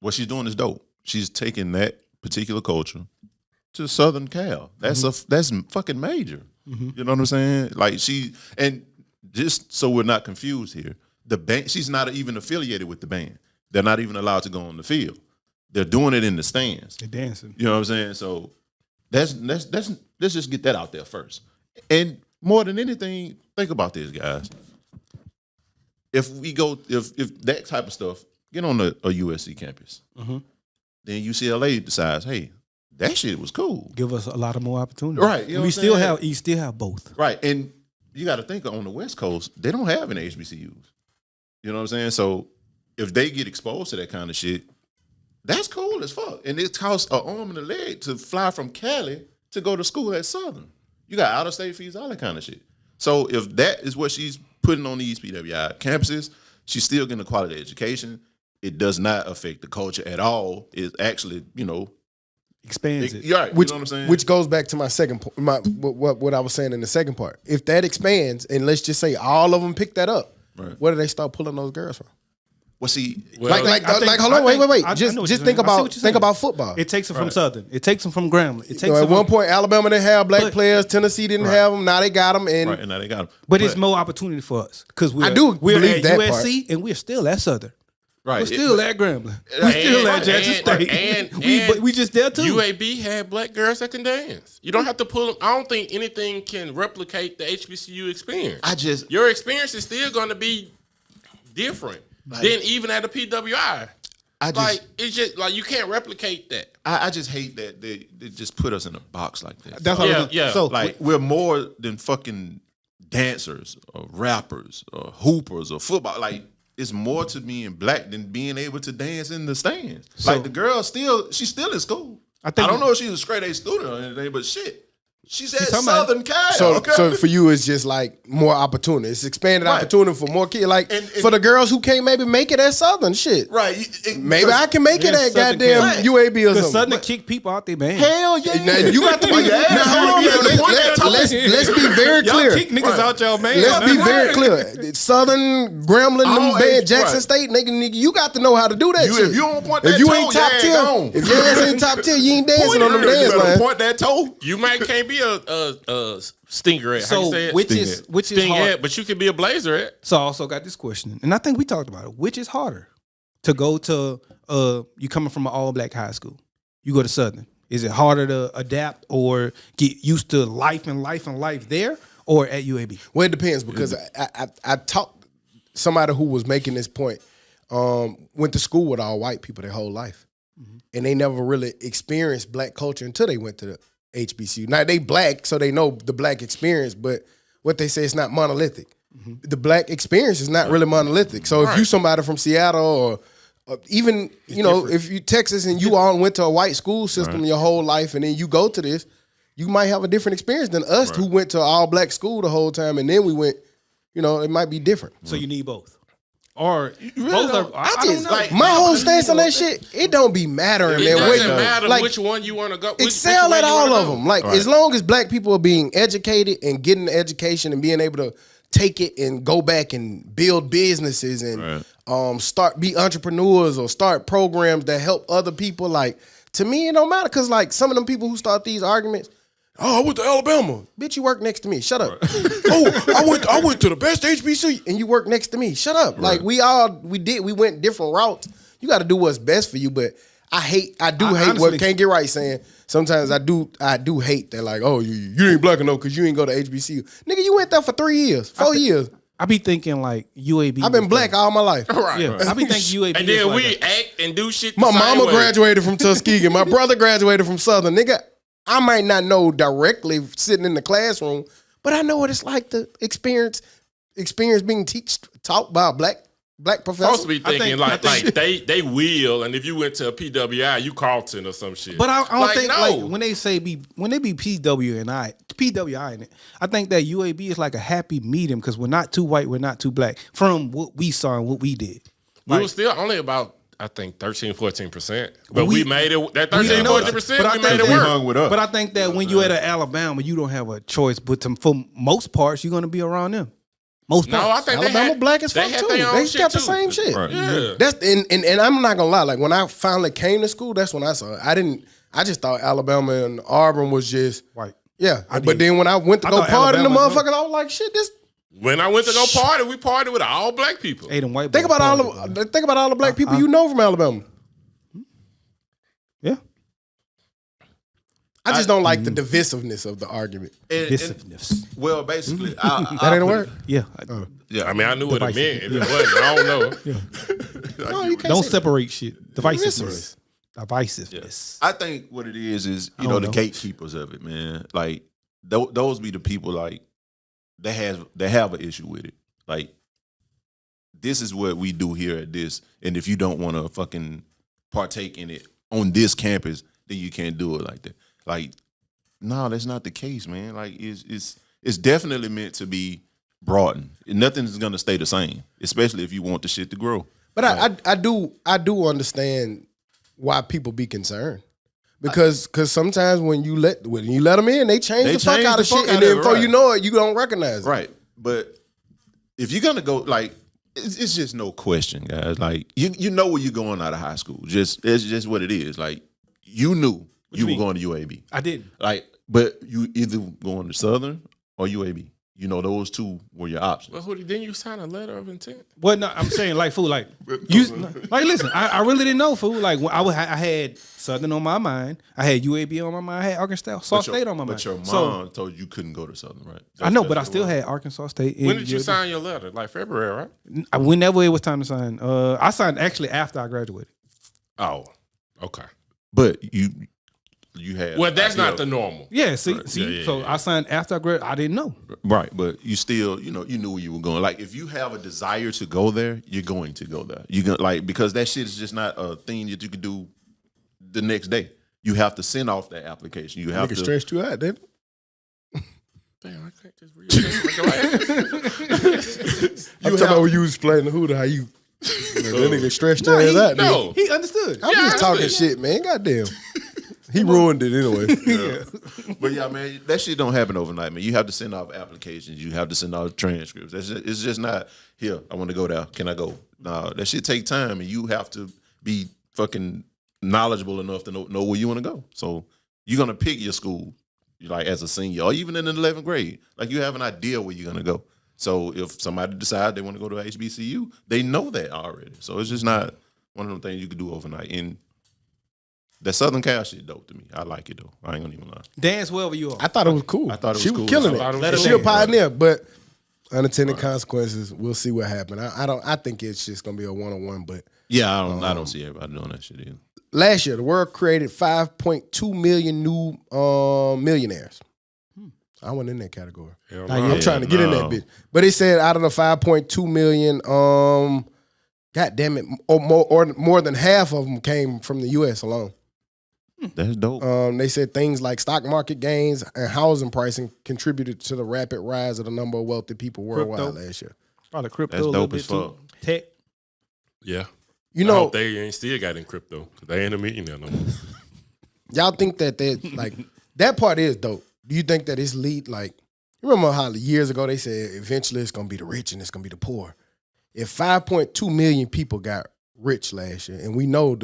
What she's doing is dope. She's taking that particular culture to Southern Cal. That's that's fucking major. You know what I'm saying? Like and just so we're not confused here, the band, she's not even affiliated with the band. They're not even allowed to go on the field. They're doing it in the stands. They're dancing. You know what I'm saying? So let's just get that out there first. And more than anything, think about this, guys. If that type of stuff get on a USC campus, then UCLA decides, hey, that shit was cool. Give us a lot of more opportunity. Right. You still have both. Right. And you got to think on the West Coast, they don't have any HBCUs. You know what I'm saying? So if they get exposed to that kind of shit, that's cool as fuck. And it costs an arm and a leg to fly from Cali to go to school at Southern. You got out-of-state fees, all that kind of shit. So if that is what she's putting on these PWI campuses, she's still getting a quality education. It does not affect the culture at all. It actually, expands it. You're right. Which, you know what I'm saying? which goes back to my second point. What I was saying in the second part. If that expands, and let's just say all of them pick that up, where do they start pulling those girls from? well, see, Hold on, wait. Just think about football. It takes them from Southern. It takes them from Grambling. It takes at them one from, point, Alabama didn't have black players. Tennessee didn't have them. Now they got them. And right, and now they got them. but it's more opportunity for us because we're believe at that USC and we're still at Southern. Right. We're still at Grambling. We're still at Jackson State. But we just there too. UAB had black girls that can dance. You don't have to pull them. I don't think anything can replicate the HBCU experience. Your experience is still going to be different than even at the PWI. It's just like you can't replicate that. I just hate that they just put us in a box like that. That's how So like we're more than fucking dancers or rappers or hoopers or football. Like it's more to being black than being able to dance in the stands. So, like the girl she's still in school. I don't know if she's a straight A student or anything, but shit. She's at Southern Cal. So for you, it's just like more opportunity. It's expanded opportunity for more kids. Like and for the girls who can't maybe make it at Southern, shit. Right. Maybe I can make it at goddamn UAB or something. Southern kick people out there, man. Hell yeah. Now, you got to be. Let's be very clear. Y'all kick niggas out y'all, man. Let's be very clear. Southern, Grambling, them Jackson State, nigga, you got to know how to do that shit. If you don't point that toe, if you ain't top tier, if your ass ain't top tier, you ain't dancing on them dance lines. Point that toe. You can't be a stingerette. So how you say it? which is hard. But you could be a blazerette. So I also got this question, and I think we talked about it. Which is harder to go to? You coming from an all black high school, you go to Southern. Is it harder to adapt or get used to life there, or at UAB? Well, it depends because I talked somebody who was making this point. Went to school with all white people their whole life, and they never really experienced black culture until they went to the HBCU. Now they black, so they know the black experience, but what they say is not monolithic. The black experience is not really monolithic. So if you somebody from Seattle or even if you Texas and you all went to a white school system your whole life, and then you go to this, you might have a different experience than us who went to all black school the whole time, and then we went. It might be different. So you need both. Or both are, I don't know. Like, my whole stance on that shit, it don't be mattering, man. It doesn't matter which one you want to go. Excel at all of them. Like as long as black people are being educated and getting the education and being able to take it and go back and build businesses and be entrepreneurs or start programs that help other people. Like to me, it don't matter because like some of them people who start these arguments. Oh, I went to Alabama. Bitch, you work next to me. Shut up. I went to the best HBCU and you work next to me. Shut up. Right. Like we went different routes. You got to do what's best for you, but I do hate what Can't Get Right saying. Sometimes I do hate that like, oh, you ain't black enough because you ain't go to HBCU. Nigga, you went there for 3 years, 4 years. I be thinking like UAB. I've been black all my life. Right. Yeah, I be thinking UAB. And then we act and do shit. My mama graduated from Tuskegee. My brother graduated from Southern. Nigga, I might not know directly sitting in the classroom, but I know what it's like to experience being taught by a black professor. Supposed to be thinking like they will, and if you went to a PWI, you Carlton or some shit. But I don't think like when they be PWI in it, I think that UAB is like a happy medium because we're not too white, we're not too black from what we saw and what we did. We were still only about I think 13-14%, but we made it. That 13-14%, we made it work. But I think that when you at Alabama, you don't have a choice. But for most parts, you're going to be around them. Most parts. No, I think Alabama black as fuck too. They got the same shit. Right. Yeah. That's and I'm not gonna lie. Like when I finally came to school, that's when I saw it. I just thought Alabama and Auburn was just white. Yeah, but then when I went to go party in the motherfuckers, I was like, shit, this. When I went to go party, we partied with all black people. White think about all the black people you know from Alabama. Yeah. I just don't like the divisiveness of the argument. Divisiveness. Well, basically, that ain't a word. Yeah. Yeah. I mean, I knew what it meant. If it wasn't, I don't know. Yeah. No, you can't don't separate shit. Divisiveness. Divisiveness. I think what it is the gatekeepers of it, man. Like those be the people like that have an issue with it. Like this is what we do here at this, and if you don't want to fucking partake in it on this campus, then you can't do it like that. Like, no, that's not the case, man. Like it's definitely meant to be broadened. Nothing's gonna stay the same, especially if you want the shit to grow. But I do understand why people be concerned. Because sometimes when you let them in, they change the fuck out of shit, and then before you know it, you don't recognize it. Right. But if you're gonna go, like, it's just no question, guys. Like, you know where you're going out of high school. It's just what it is. Like, you knew you were going to UAB. I didn't. Like, but you either going to Southern or UAB. You know, those two were your options. Well, didn't you sign a letter of intent? Well, no, I'm saying like fool, like listen, I really didn't know fool. Like when I had Southern on my mind, I had UAB on my mind, I had Arkansas State on my mind. But your mom told you couldn't go to Southern, right? I know, but I still had Arkansas State. When did you sign your letter? Like February, right? Whenever it was time to sign. I signed actually after I graduated. Oh, okay. But you had. Well, that's not the normal. Yeah, see. I signed after I graduated. I didn't know. Right, but you still, you knew where you were going. Like, if you have a desire to go there, you're going to go there. You gonna because that shit is just not a thing that you can do the next day. You have to send off that application. You have to stress you out, didn't it? Damn, I can't just read it. I'm talking about when you was playing the hooter, how you that nigga stressed your ass out. No, he understood. I'm just talking shit, man. Goddamn. He ruined it anyway. Yeah. But yeah, man, that shit don't happen overnight, man. You have to send off applications. You have to send off transcripts. It's just not, here, I want to go there. Can I go? No, that shit take time, and you have to be fucking knowledgeable enough to know where you want to go. So you're going to pick your school, like as a senior, or even in the 11th grade. Like, you have an idea where you're going to go. So if somebody decides they want to go to HBCU, they know that already. So it's just not one of them things you can do overnight. And that Southern Cal shit dope to me. I like it though. I ain't gonna even lie. Dance wherever you are. I thought it was cool. I thought it was she cool. was killing it. She a pioneer, but unintended consequences. We'll see what happens. I think it's just gonna be a 1-on-1. But yeah, I don't see everybody doing that shit either. Last year, the world created 5.2 million new millionaires. I went in that category. I'm trying to get in that bitch. But it said out of the 5.2 million, God damn it, more than half of them came from the U.S. alone. That's dope. They said things like stock market gains and housing pricing contributed to the rapid rise of the number of wealthy people worldwide last year. Probably crypto. That's a little dope bit as fuck. too. Tech. Yeah. You know, I hope they ain't still got in crypto. They ain't a millionaire no more. y'all think that like that part is dope. Do you think that it's lead? Like, you remember how years ago they said eventually it's gonna be the rich and it's gonna be the poor. If 5.2 million people got rich last year, and we know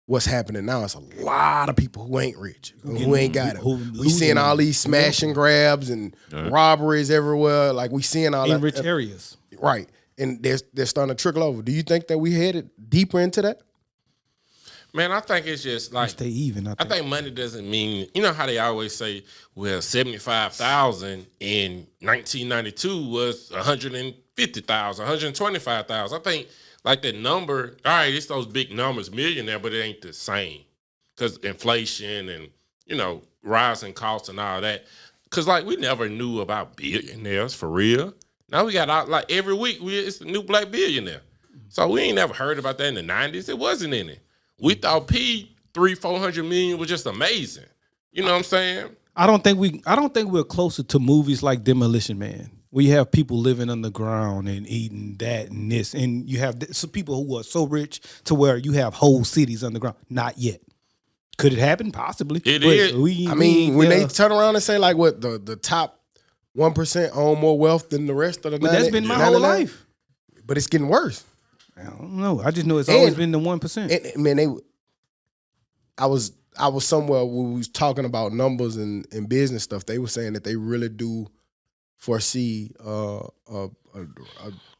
what's happening now, it's a lot of people who ain't rich, who ain't got it. We seeing all these smash and grabs and robberies everywhere. Like, we seeing all in that rich areas, right? And they're starting to trickle over. Do you think that we headed deeper into that? Man, I think it's just like stay even. I think money doesn't mean, you know how they always say, well, 75,000 in 1992 was 150,000, 125,000. I think like that number, all right, it's those big numbers, millionaire, but it ain't the same because inflation and, rising costs and all that. Because like we never knew about billionaires for real. Now we got out like every week it's a new black billionaire. So we ain't never heard about that in the 90s. It wasn't in it. We thought $300-400 million was just amazing. You know what I'm saying? I don't think we're closer to movies like Demolition Man, where you have people living underground and eating that and this, and you have some people who are so rich to where you have whole cities underground. Not yet. Could it happen? Possibly. It is. When they turn around and say like what the top 1% own more wealth than the rest of the. But that's been my whole life. But it's getting worse. I don't know. I just know it's always been the 1%. Man, I was somewhere where we was talking about numbers and business stuff. They were saying that they really do foresee a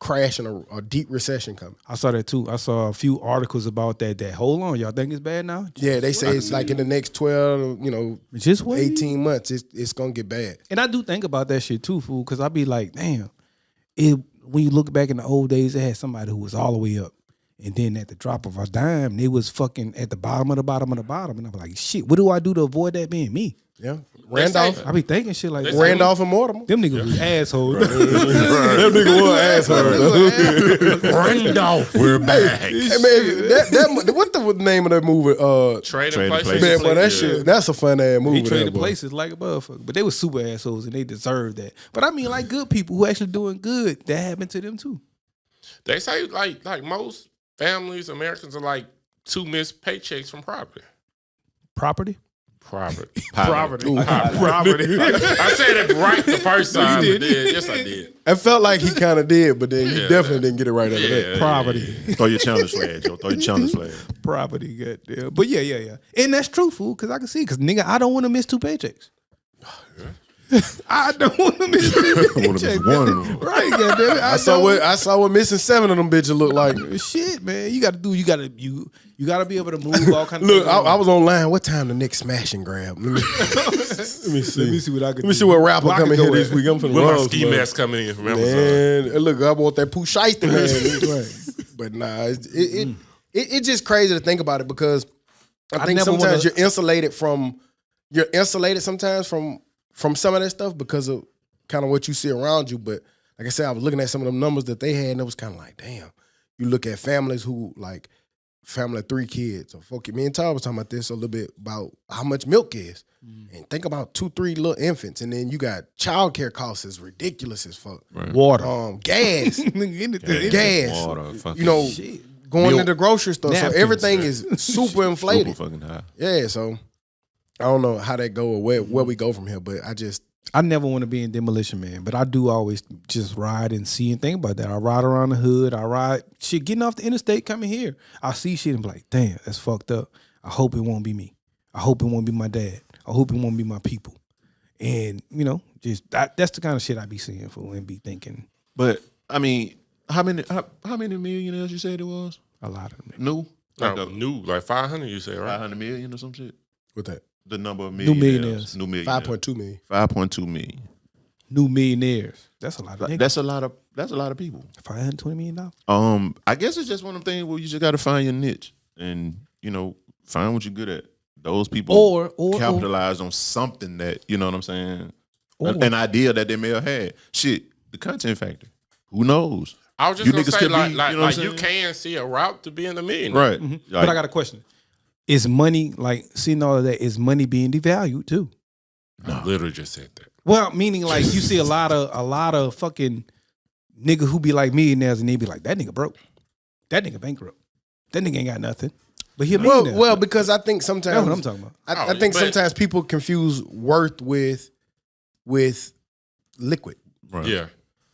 crash and a deep recession coming. I saw that too. I saw a few articles about that. Hold on, y'all think it's bad now? Yeah, they say it's like in the next 12, just wait. 18 months, it's gonna get bad. And I do think about that shit too, fool, because I be like, damn, when you look back in the old days, they had somebody who was all the way up. And then at the drop of a dime, they was fucking at the bottom of the bottom of the bottom. And I'm like, shit, what do I do to avoid that being me? Yeah. Randolph. I be thinking shit like that. Randolph and Mortimer. Them niggas was assholes. Them niggas were assholes. Randolph, we're back. Hey, man, what the name of that movie? Trading Places. Man, but that shit, that's a fun ass movie. He traded places like a motherfucker. But they were super assholes and they deserved that. But I mean, like good people who actually doing good, that happened to them too. They say like most families, Americans are like 2 missed paychecks from property. Property. Poverty. Poverty. I said it right the first time. You did. Yes, I did. It felt like he kind of did, but then you definitely didn't get it right after that. Poverty. Throw your challenge flag, Joe. Throw your challenge flag. Property. Goddamn. But yeah. And that's true, fool, because I can see. Because, nigga, I don't want to miss 2 paychecks. I don't want to miss 2 paychecks. One of them. Right, goddamn it. I saw what missing 7 of them bitches look like. Shit, man. You got to be able to move all kinds of Look, things. I was online. What time the next smash and grab? Let me see. Let me see what I can do. Let me see what rapper Well, I coming can here go this at. week. I'm finna With my run ski some. mask coming in from Amazon. Man, look, I want that Pooh Shiesty, man. But nah, it's just crazy to think about it because I think sometimes you're insulated sometimes from some of that stuff because of kind of what you see around you. But like I said, I was looking at some of them numbers that they had, and it was kind of like, damn. You look at families who like family of 3 kids or 4 kids. Me and Todd was talking about this a little bit about how much milk is. And think about 2-3 little infants, and then you got childcare costs is ridiculous as fuck. Right. Water. Gas, gas. Water, fucking You know, going milk, to the grocery store, napkins, so everything is super inflated. super fucking high. Yeah, so I don't know how that go or where we go from here, but I never want to be in Demolition Man, but I do always just ride and see and think about that. I ride around the hood. I ride shit, getting off the interstate, coming here. I see shit and be like, damn, that's fucked up. I hope it won't be me. I hope it won't be my dad. I hope it won't be my people. And, you know, just that's the kind of shit I be seeing for and be thinking. But I mean, how many millionaires you said it was? A lot of them. New? New, like 500, you say, right? 500 million or some shit? with that The number of New millionaires. millionaires. 5.2 million. 5.2 million. New millionaires. That's a lot of niggas. That's a lot of people. $520 million. I guess it's just one of them things where you just got to find your niche and, you know, find what you're good at. Those people Or capitalize on something that, you know what I'm saying? Or- An idea that they may have had. Shit, the content factor. Who knows? I was just You going to niggas say, could be, like, you know what I'm you saying? can see a route to being a millionaire. Right. Like, But I got a question. Is money, like, seeing all of that, is money being devalued too? I literally just said that. Well, meaning like you see a lot of fucking nigga who be like millionaires and they be like, that nigga broke. That nigga bankrupt. That nigga ain't got nothing. But he a millionaire. Well, because I think sometimes that's what I'm talking about. I think sometimes people confuse worth with liquid. right. Yeah.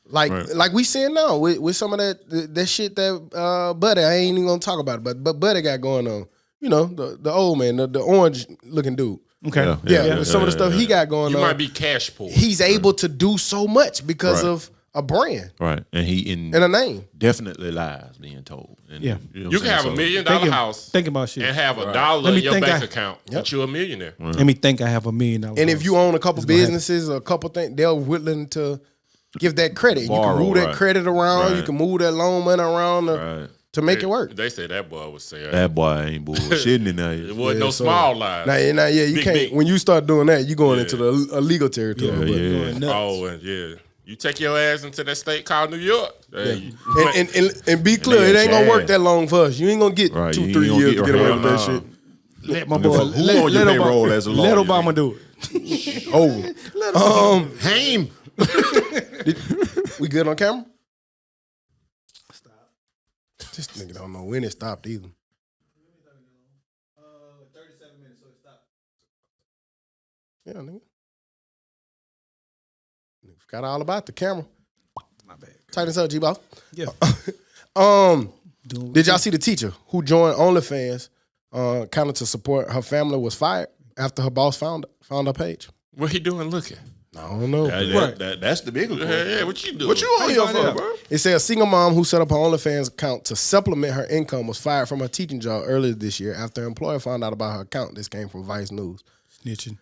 Like we seeing now with some of that shit that Buddy, I ain't even gonna talk about it, but Buddy got going on. You know, the old man, the orange looking dude. Okay. Yeah, some of the stuff he got going You on. might be cash poor. He's able to do so much because Right. of a brand Right. And he and a name. definitely lies being told. And, Yeah. know what You I'm can have saying? $1 million Thinking- house Think about shit. and have $1 Let me in your think bank I- account, but you're a millionaire. Let me think I have $1 million. And if you own a couple businesses or a couple things, they're willing to give that credit. Borrow, you can move that right. credit around. You Right. can move that loan money around Right. to make it work. They say that boy was saying That boy ain't bullshitting in there. it wasn't Yeah, no so- small lies. Now, you Big, can't. big. When you start doing that, you going into the illegal territory. Yeah, But- yeah. Oh, and yeah. You take your ass into that state called New York. Hey, And be clear, it ain't gonna work that long for us. You ain't gonna get Right, 2-3 you ain't years to gonna get get- away with that hell shit. let my boy, Who on your payroll as a lawyer? let Obama do it. Oh, Haim. we good on camera? Stop. This nigga don't know when it stopped either. 37 minutes, so it stopped. Yeah, nigga. Forgot all about the camera. My bad. Tighten this up, G-Boss. Yeah. Did y'all see the teacher who joined OnlyFans kind of to support her family was fired after her boss found her page? what he doing looking? I don't know. That's the bigger one. Hey, what you doing? What you on here for, bro? It said a single mom who set up her OnlyFans account to supplement her income was fired from her teaching job earlier this year after her employer found out about her account. This came from Vice News. Snitching.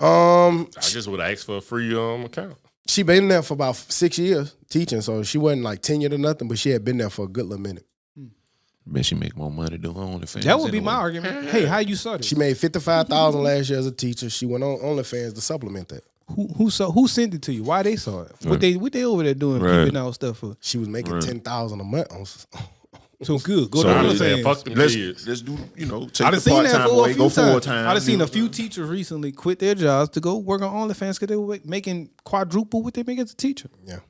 I just would ask for a free account. She been there for about 6 years teaching, so she wasn't like tenured or nothing, but she had been there for a good little minute. Bet she make more money doing OnlyFans. That would be my anyway. argument. Hey, how you saw this? She made $55,000 last year as a teacher. She went on OnlyFans to supplement that. Who sent it to you? Why they saw it? What they over there doing? Right. Peeping out stuff for? She was making $10,000 a month on. So good. Go So to I Honestly, OnlyFans. fuck them Let's kids. do, you know, I take done the seen that part-time for a away, few go times. full-time. I done seen you a few teachers recently quit their jobs to go work on OnlyFans because they were making quadruple what they make as a teacher. Yeah.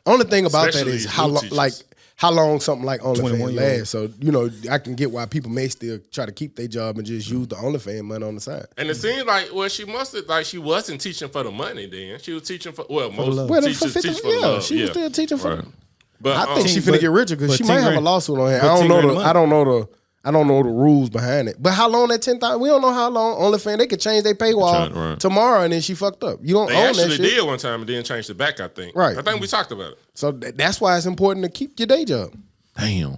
Only thing about Especially that is how new teachers. how long something like OnlyFans 21 lasts. So, I can get why people may still try to keep their job and just use the OnlyFans money on the side. And it seemed like, she must have, like, she wasn't teaching for the money then. She was teaching for, most teachers teach for the love. She was still teaching for But I think she finna get richer because she might have a lawsuit on her. but I don't know the rules behind it. But how long that 10,000? We don't know how long OnlyFans. They could change their paywall tomorrow, and then she fucked up. You don't they own that shit. They actually did one time and then changed it back. I think. Right. I think we talked about it. So that's why it's important to keep your day job. Damn.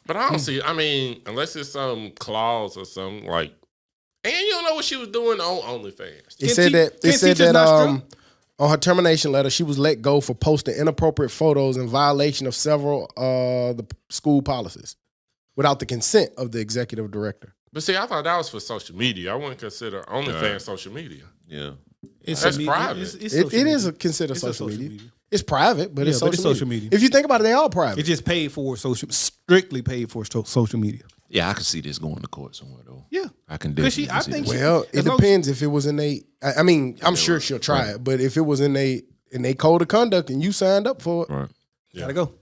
But I don't see. I mean, unless it's some clause or something like, and you don't know what she was doing on OnlyFans. It said that on her termination letter, she was let go for posting inappropriate photos in violation of several the school policies without the consent of the executive director. But see, I thought that was for social media. I wouldn't consider OnlyFans social media. Yeah. That's private. It is considered social media. It's private, but it's social media. If you think about it, they all private. It just paid for strictly paid for social media. Yeah, I can see this going to court somewhere though. Yeah, I can definitely see this. Well, it depends if it was in I mean, I'm sure she'll try it, but if it was in a code of conduct and you signed up for it, Right. Gotta go.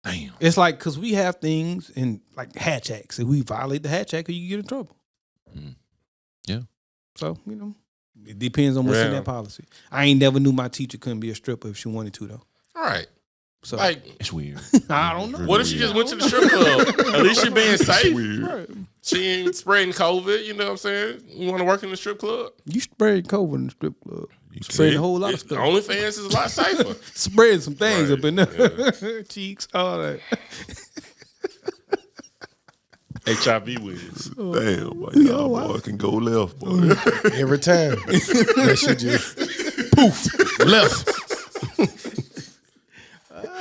Damn. It's like, because we have things in like Hatch Acts. If we violate the Hatch Act, you get in trouble. Yeah. So, it depends on what's in that policy. I ain't never knew my teacher couldn't be a stripper if she wanted to, though. All right. So, Like, It's weird. I don't know. what if she just went to the strip club? At least she being safe. Right. She ain't spreading COVID. You know what I'm saying? You want to work in the strip club? You spread COVID in the strip club. Spread a whole lot of stuff. OnlyFans is a lot safer. Spread some things Right. up in there. Cheeks, all that. HIV wins. Damn, boy, y'all boy can go left, boy. every time that shit just poof left.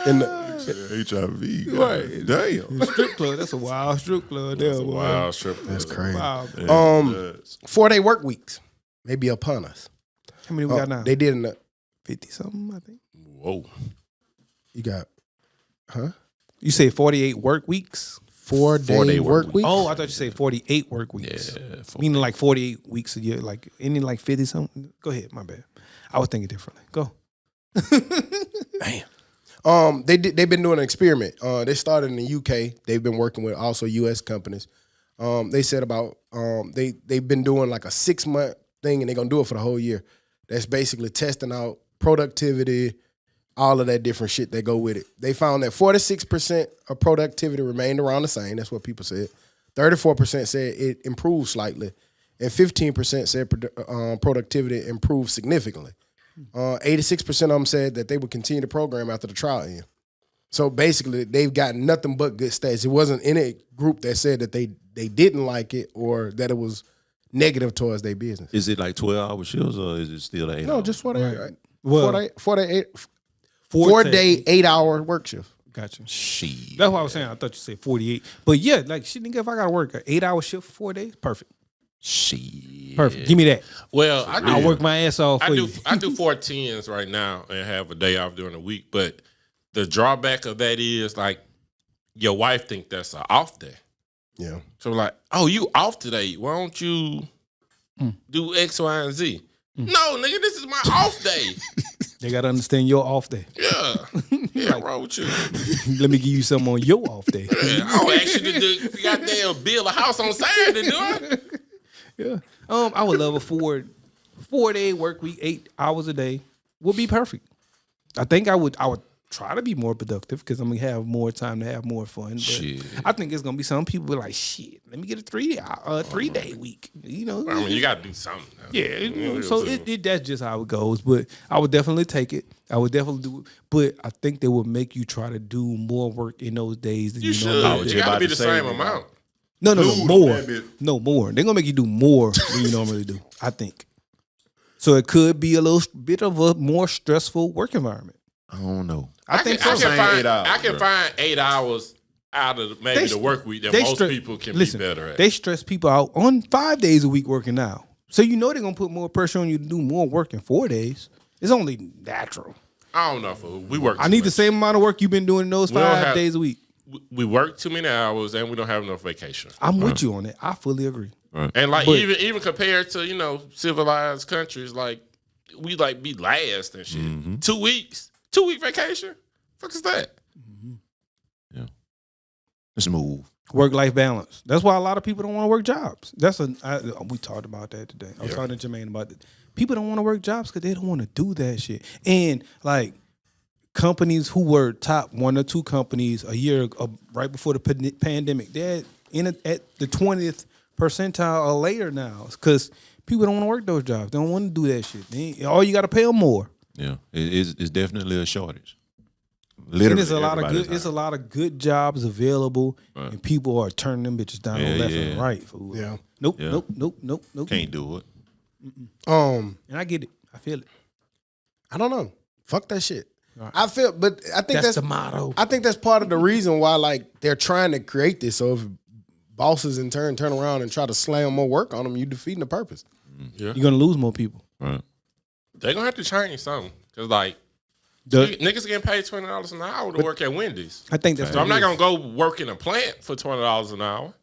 And HIV. Right. Damn. Strip club. That's a wild strip club. There, boy. Wow, strip club. that's crazy. Wild. 4-day work weeks may be upon us. How many we got now? They did in the 50-something, I think. Whoa. you got You say 48 work weeks? 4-day work week. Oh, I thought you said 48 work weeks. Yeah. Meaning like 48 weeks a year, like any like 50 something. Go ahead, my bad. I was thinking differently. Go. Damn. They've been doing an experiment. They started in the UK. They've been working with also US companies. They said about they've been doing like a 6-month thing, and they're gonna do it for the whole year. That's basically testing out productivity, all of that different shit that go with it. They found that 46% of productivity remained around the same. That's what people said. 34% said it improved slightly, and 15% said productivity improved significantly. 86% of them said that they would continue the program after the trial end. So basically, they've gotten nothing but good stats. It wasn't any group that said that they didn't like it or that it was negative towards their business. Is it like 12-hour shifts or is it still 8 hours? No, just 4 day. Right. Well, 4-day 8-hour work shift. Gotcha. Shit. That's what I was saying. I thought you said 48. But yeah, like shit, nigga, if I gotta work an 8-hour shift for 4 days, perfect. Shit. Perfect. Give me that. Well, I'll work my ass off for you. I do 4 10s right now and have a day off during the week. But the drawback of that is like your wife think that's an off day. Yeah. So like, oh, you off today? Why don't you do X, Y, and Z? No, nigga, this is my off day. They gotta understand your off day. Yeah, wrong with you. Let me give you something on your off day. Yeah, I don't ask you to do goddamn build a house on Saturday, do I? Yeah. I would love a 4-day work week, 8 hours a day would be perfect. I think I would try to be more productive because I'm gonna have more time to have more fun. But Shit. I think it's gonna be some people like, shit, let me get a 3-day week. You know, I mean, you gotta do something. yeah. So that's just how it goes. But I would definitely take it. I would definitely do it. But I think they would make you try to do more work in those days than You should. normally do. It gotta be the same amount. No, more. that bit. No, more. They're gonna make you do more than you normally do, I think. So it could be a little bit of a more stressful work environment. I don't know. I think I so. can find 8 hours out of maybe the work week that most people can be better at. They stress people out on 5 days a week working now. So you know they're gonna put more pressure on you to do more work in 4 days. It's only natural. I don't know, fool. We work. I need the same amount of work you've been doing in those 5 days a week. We work too many hours and we don't have enough vacation. I'm with you on that. I fully agree. And like even compared to civilized countries, like we like be last and shit. 2 weeks, 2 week vacation. Fuck is that? Let's move. Work-life balance. That's why a lot of people don't want to work jobs. We talked about that today. I was talking to Jermaine about it. People don't want to work jobs because they don't want to do that shit. And like companies who were top 1 or 2 companies a year right before the pandemic, they're at the 20th percentile or later now because people don't want to work those jobs. They don't want to do that shit. All you got to pay them more. Yeah, it's definitely a shortage. Literally, and it's a lot of good jobs available, and people are turning them bitches down on left and right. Fool. Yeah. Nope. Can't do it. And I get it. I feel it. I don't know. Fuck that shit. Right. I think that's the motto. I think that's part of the reason why like they're trying to create this. So if bosses in turn around and try to slam more work on them, you're defeating the purpose. Yeah. You're gonna lose more people. Right. They're gonna have to change something because like niggas getting paid $20 an hour to work at Wendy's. I think that's. So I'm not gonna go work in a plant for $20 an hour.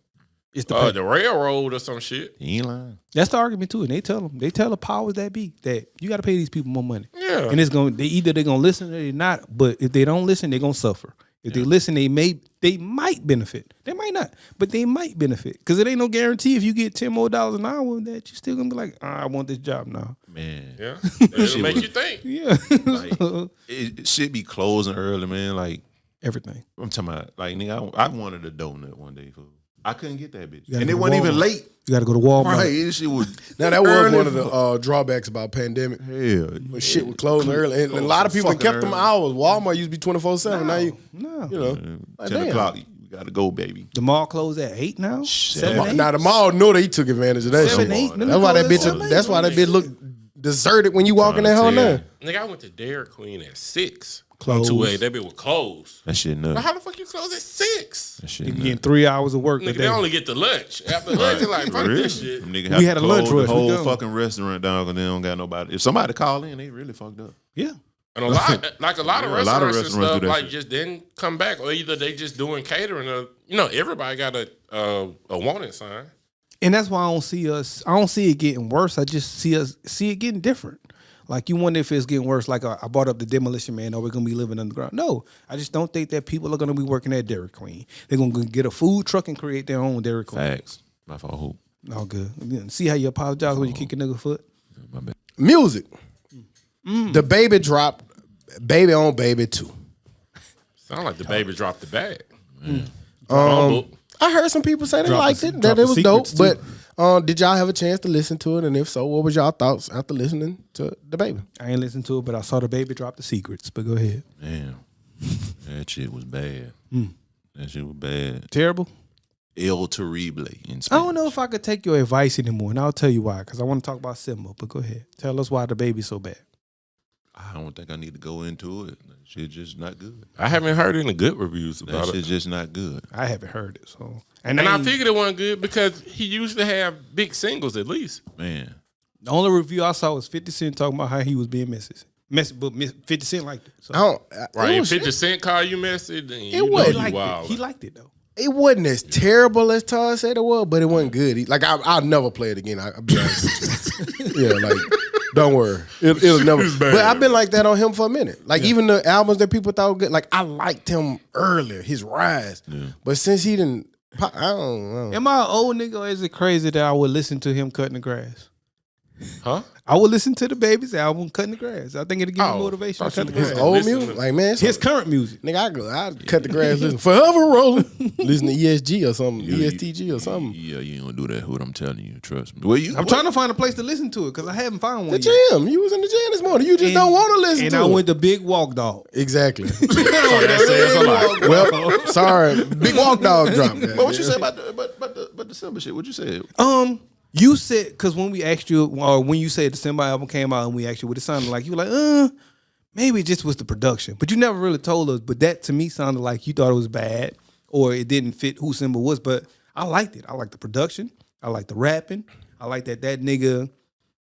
It's the railroad or some shit. You ain't lying. That's the argument too, and they tell the powers that be that you got to pay these people more money. Yeah, and it's gonna they're gonna listen or they're not. But if they don't listen, they're gonna suffer. If they listen, they might benefit. They might not, but they might benefit because it ain't no guarantee if you get $10 more an hour that you still gonna be like, I want this job now. Man, yeah, it'll make you think. Yeah, like, it should be closing early, man. Like everything. I'm talking about, like nigga, I wanted a donut one day, fool. I couldn't get that bitch, and it wasn't even late. You got to go to Walmart. Right, this shit was. Now that was one of the drawbacks about pandemic. Hell, when shit was closing early, and a lot of people kept them hours. Walmart used to be 24/7. Now you know, like, 10 o'clock, you gotta go, baby. The mall closed at 8 now. 7, 8? Now the mall know they took advantage of that 7, shit. 8. That's why that bitch. That's why that bitch look deserted when you walk in that hole now. Nigga, I went to Dairy Queen at 6. Closed. 2A, that bitch was closed. That shit nuts. But how the fuck you close at 6? That shit You nuts. getting 3 hours of work. Nigga, they only get the lunch. After lunch, they're like, fuck this shit. Nigga We had a lunch rush. The whole fucking restaurant down because they don't got nobody. If somebody call in, they really fucked up. Yeah. And a lot of restaurants and stuff do that like shit. just didn't come back, or either they just doing catering, or everybody got a wanted sign. And that's why I don't see it getting worse. I just see it getting different. Like you wonder if it's getting worse. Like I brought up the Demolition Man. Are we gonna be living underground? No, I just don't think that people are gonna be working at Dairy Queen. They're gonna get a food truck and create their own Dairy Queen. Facts. My fault. Hoop. All good. See how you apologize when you kick a nigga foot. My bad. Music. The Baby dropped Baby on Baby 2. Sound like the baby dropped the bag. I heard some people say they liked it, that it was dope. But did y'all have a chance to listen to it? And if so, what was y'all thoughts after listening to the Baby? I ain't listened to it, but I saw the baby drop the secrets. But go ahead. Damn. That shit was bad. That shit was bad. Terrible. El terrible in Spanish. I don't know if I could take your advice anymore, and I'll tell you why. Because I want to talk about Simba. But go ahead. Tell us why the baby's so bad. I don't think I need to go into it. That shit just not good. I haven't heard any good reviews That about shit it. just not good. I haven't heard it. So And I figured it wasn't good because he usually have big singles at least. Man. The only review I saw was 50 Cent talking about how he was being messy. But 50 Cent liked it. So. Right, if 50 Cent call you messy, then you was. know you He wild. liked it though. It wasn't as terrible as Todd said it was, but it wasn't good. Like I'll never play it again. I'll be honest with you. Yeah, like don't worry, it'll never. But I've been like that on him for a minute. Like even the albums that people thought were good, like I liked him earlier, his rise. Yeah. But since he didn't, I don't know. Am I an old nigga or is it crazy that I would listen to him cutting the grass? Huh? I would listen to the Baby's album, Cutting the Grass. I think it'll give me motivation to cut the grass. His old music, like man, his current music. Nigga, I'd cut the grass, listen forever rolling, listen to ESG or something, ESTG or something. Yeah, you don't do that. Hood, I'm telling you, trust me. Well, I'm trying to find a place to listen to it because I haven't found one. The jam, you was in the jam this morning. You just don't want to listen to it. And I went to Big Walk Dog. Exactly. Well, sorry, Big Walk Dog dropped. But what you say about the Simba shit? What you said? You said, because when we asked you, or when you said the Simba album came out and we asked you what it sounded like, you were like, maybe it just was the production. But you never really told us. But that to me sounded like you thought it was bad or it didn't fit who Simba was. But I liked it. I liked the production. I liked the rapping. I like that nigga,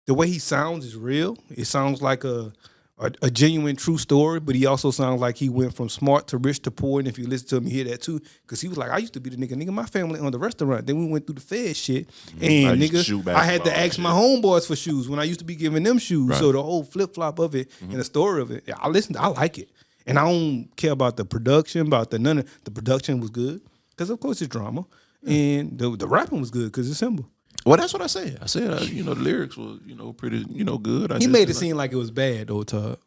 the way he sounds is real. It sounds like a genuine, true story, but he also sounds like he went from smart to rich to poor. And if you listen to him, you hear that too. Because he was like, I used to be the nigga, my family owned the restaurant. Then we went through the Fed shit. And I had to ask my homeboys for shoes when I used to be giving them shoes. Right. So the whole flip-flop of it and the story of it, I like it. And I don't care about the production, the production was good. because of course it's drama, and the rapping was good because it's simple. Well, that's what I said. I said, the lyrics were, pretty, good. He made it seem like it was bad, though, Todd.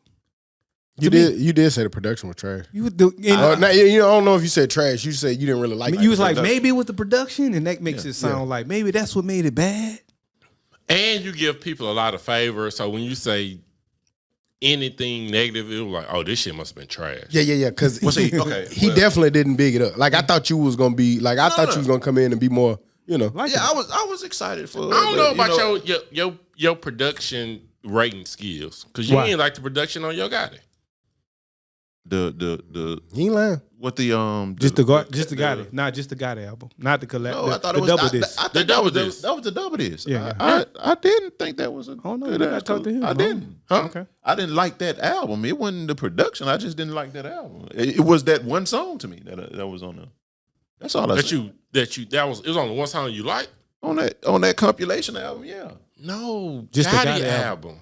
You did say the production was trash. You would do, I don't know if you said trash. You said you didn't really like it. You was like, maybe it was the production, and that makes it sound like maybe that's what made it bad. And you give people a lot of favors. So when you say anything negative, it was like, oh, this shit must have been trash. Yeah. Because he definitely didn't big it up. Like I thought you was gonna be like I thought you was gonna come in and be more, Like I was excited for. I don't know about your production rating skills because you ain't like the production on Yo Gotti. The you ain't lying. What the just the Gotti, not just the Gotti album, not the collab. No, I thought it was double disc. I think that was the double disc. Yeah. I didn't think that was a good I talked to him. I didn't. Huh? Okay. I didn't like that album. It wasn't the production. I just didn't like that album. It was that one song to me that was on there. That's all I said. It was only one song you liked on that compilation album. Yeah. No, just the Gotti album.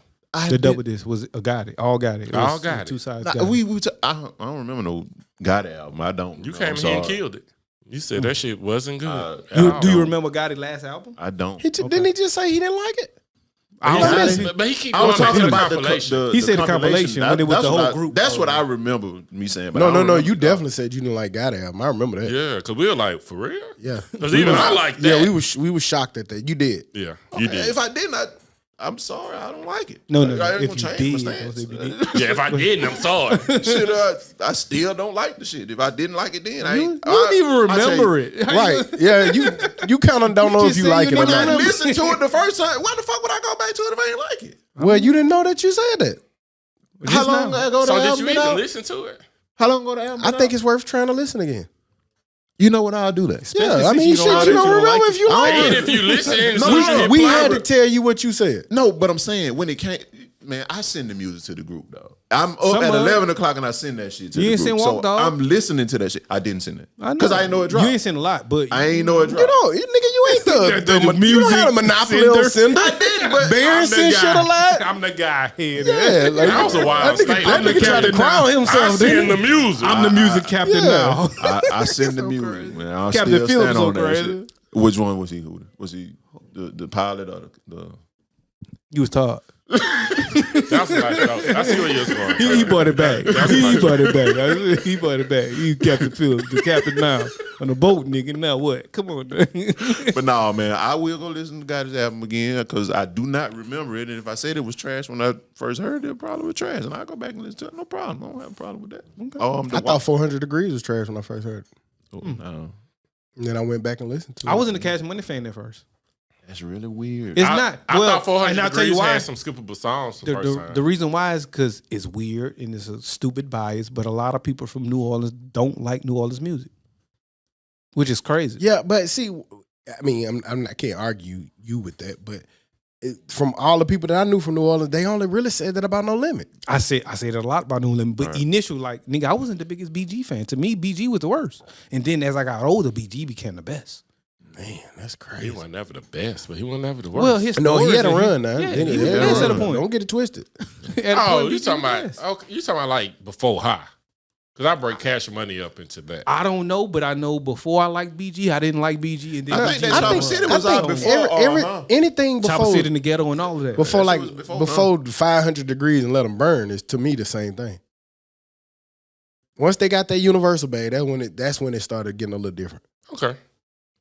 The double disc was a Gotti, all Gotti. All Gotti. Two sides. I don't remember no Gotti album. I don't. You came here and killed it. You said that shit wasn't good. Do you remember Gotti's last album? I don't. Didn't he just say he didn't like it? But he keep going back to the compilation. He said the compilation when it was the whole group. That's what I remember me saying. But no. You definitely said you didn't like Gotti album. I remember that. Yeah, because we were like, for real? Yeah. Because even I like that. Yeah, we were shocked at that. You did. Yeah, you did. If I didn't, I'm sorry. I don't like it. No. I ain't If gonna you change did, my stance. Yeah, if I didn't, I'm sorry. Shit, I still don't like the shit. If I didn't like it then, You don't even remember it. Right. Yeah, you kind of don't know if you like it or When I not. listened to it the first time, why the fuck would I go back to it if I ain't like it? Well, you didn't know that you said that. How long ago the So did album you been even out? listen to it? How long ago the album I been think out? it's worth trying to listen again. You know what? I'll do that. Yeah, I since mean, you shit, don't you don't like remember it. if you like And it. if you listen, No, We had to tell you what you said. No, but I'm saying when it came, man, I send the music to the group, dog. I'm up at 11 o'clock and I send that shit to You the ain't group. send Walk, So dog? I'm listening to that shit. I didn't send it I know. because I ain't know it dropped. You ain't seen a lot, but I ain't know it dropped. Nigga, you ain't the The you don't have a music monopoly on sender. Cinder. I didn't, but Barron sent shit a lot. I'm the guy here. Yeah, like, That was a wild statement. That nigga tried to crown I himself, send didn't the he? music. I'm the music captain now. I send the music, man. I'll Captain still Phillips stand so on that crazy. shit. Which one was he? Was he the pilot or the? You was taught. That's what I thought. I see where you're going. He brought it back. He brought it back. He brought it back. You Captain Phillips, the captain now on the boat, nigga. Now what? Come on. But no, man, I will go listen to Gotti's album again because I do not remember it. And if I said it was trash when I first heard it, it probably was trash. And I'll go back and listen to it. No problem. I don't have a problem with that. Okay. I thought 400 Degrees was trash when I first heard it. No. And then I went back and listened to it. I wasn't a Cash Money fan at first. That's really weird. It's not. I Well, thought 400 and I'll Degrees tell you why. had some skippable songs the first time. The reason why is because it's weird and it's a stupid bias, but a lot of people from New Orleans don't like New Orleans music, which is crazy. Yeah, but see, I mean, I can't argue you with that, but from all the people that I knew from New Orleans, they only really said that about No Limit. I said a lot about New Orleans, but initially, like, nigga, I wasn't the biggest BG fan. To me, BG was the worst. And then as I got older, BG became the best. Man, that's crazy. He wasn't never the best, but he wasn't never the worst. Well, his No, he stories had a and run now. Yeah, Then he he was had the a best at a run. point. Don't get it twisted. At a Oh, point, you BG talking was the about? best. Okay, you talking about like before High? Because I break Cash Money up into that. I don't know, but I know before I liked BG, I didn't like BG. And then I BG think that was Chopper wrong. City was out before. Anything Chopper before City in the ghetto and all of that. before That like shit was before 500 Degrees and Let Them Burn is to me the same thing. Once they got that Universal bag, that's when it started getting a little different. Okay,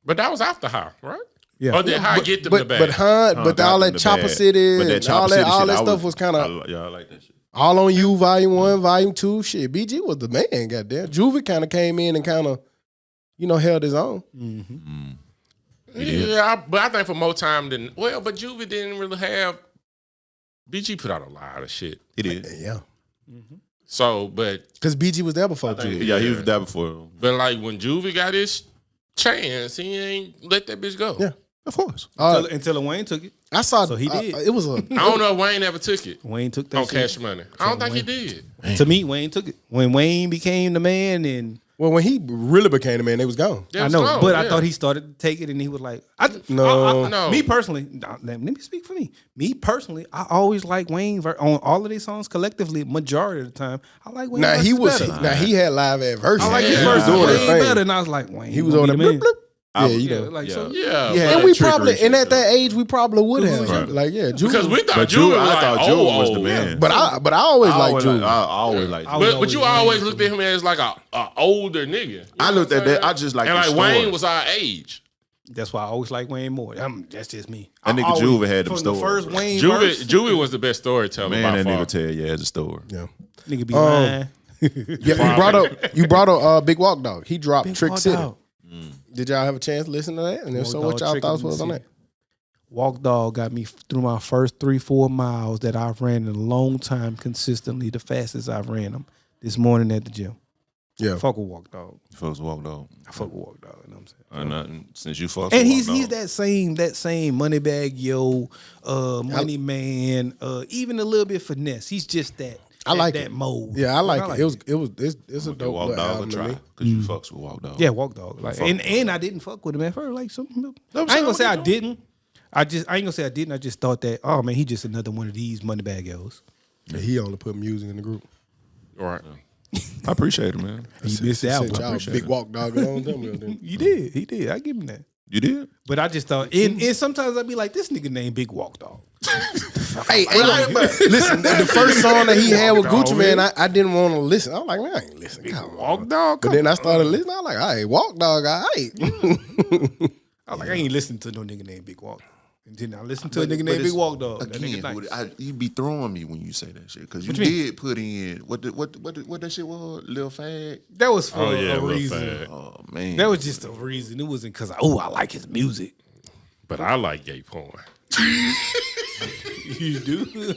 but that was after High, right? Yeah. Or did High get them the bag? But all that Chopper City But that and Chopper City all shit, that I stuff was- was kind of I like that shit. all on you, volume 1, volume 2. Shit, BG was the man, goddamn. Juvie kind of came in and kind of, held his own. Yeah, but I think for more time than but Juvie didn't really have. BG put out a lot of shit. He did. Yeah. So, but Because BG was there before Juvie. Yeah, he was there before. but like when Juvie got his chance, he ain't let that bitch go. Yeah. Of course. Until Wayne took it. I saw. So he did. It was a. I don't know if Wayne ever took it Wayne took that on shit. Cash Money. I don't think he did. To me, Wayne took it. When Wayne became the man and Well, when he really became a man, they was gone. They I was know, gone, but I yeah. thought he started to take it, and he was like, No. No. Me personally, let me speak for me. Me personally, I always like Wayne on all of these songs collectively. Majority of the time, I like Wayne. Now he was. better. Now he had live at verses. I like his He was verse doing his way thing. better, and I was like, Wayne. He was gonna on be the the blip, man. blip. Yeah, you Yeah, know. like Yeah, so. yeah. Yeah, but- and we trickery probably, shit, and at though. that age, we probably would have. Right. Like, yeah, Juvie. because we thought But Juvie was I like thought old, Juvie was the old. man. But I always liked Juvie. I always liked I was Juvie. But you always looked at him as like a older nigga. You I know looked what at I'm that. saying? I just like and the like story. Wayne was our age. That's why I always like Wayne more. That's just me. That nigga I always- Juvie had them from the stories. first Wayne verse. Juvie was the best storyteller. Man, by that far. nigga tell you as a story. Yeah. Nigga be lying. Yeah, you brought up Big Walk Dog. He dropped Big Trick Walk City. Dog. Did y'all have a chance to listen to that? And if Walk so, Dog, what y'all Trick thoughts in the was on City. that? Walk Dog got me through my first 3-4 miles that I've ran in a long time consistently, the fastest I've ran them this morning at the gym. Yeah. Fuck with Walk Dog. Folks walked off. I fuck with Walk Dog. You know what I'm saying? Nothing since you fucked. And with he's Walk Dog. that same Moneybag Yo, Money Man, even a little bit finesse. He's just that. I like that it. mode. Yeah, I like it. It's a Give dope Walk little Dog a album to try me. because you fucks with Walk Dog. Yeah, Walk Dog. Like, and I didn't fuck with him at first. Like something. I ain't gonna say I didn't. I ain't gonna say I didn't. I just thought that, oh man, he just another one of these Moneybag Yos. Yeah, he only put music in the group. Right. I appreciate it, man. He missed out. Sent y'all Big Walk Dog along them. Then. He did. I give him that. You did? But I just thought, and sometimes I'd be like, this nigga named Big Walk Dog. Hey, listen, the first song that he had with Gucci Man, I didn't want to listen. I was like, man, I ain't listening. Walk Dog. But then I started listening. I was like, all right, Walk Dog, all right. I was like, I ain't listening to no nigga named Big Walk. And then I listened to a nigga named Big Walk Dog. That Again, nigga nice. you be throwing me when you say that shit because you What you mean? did put in what that shit was, Lil Fag. That was for Oh yeah, a Lil reason. Fag. Oh man, That was just a reason. It wasn't because I like his music. But I like gay porn. You do?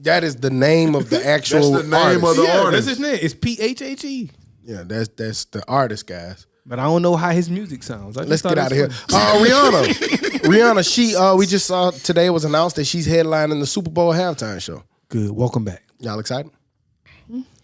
That is the name of the actual That's the name artist. of the Yeah, artist. that's his name. It's PHHE. Yeah, that's the artist, guys. But I don't know how his music sounds. I just Let's thought get it out of was here. funny. Rihanna, she we just saw today it was announced that she's headlining the Super Bowl halftime show. Good. Welcome back. Y'all excited?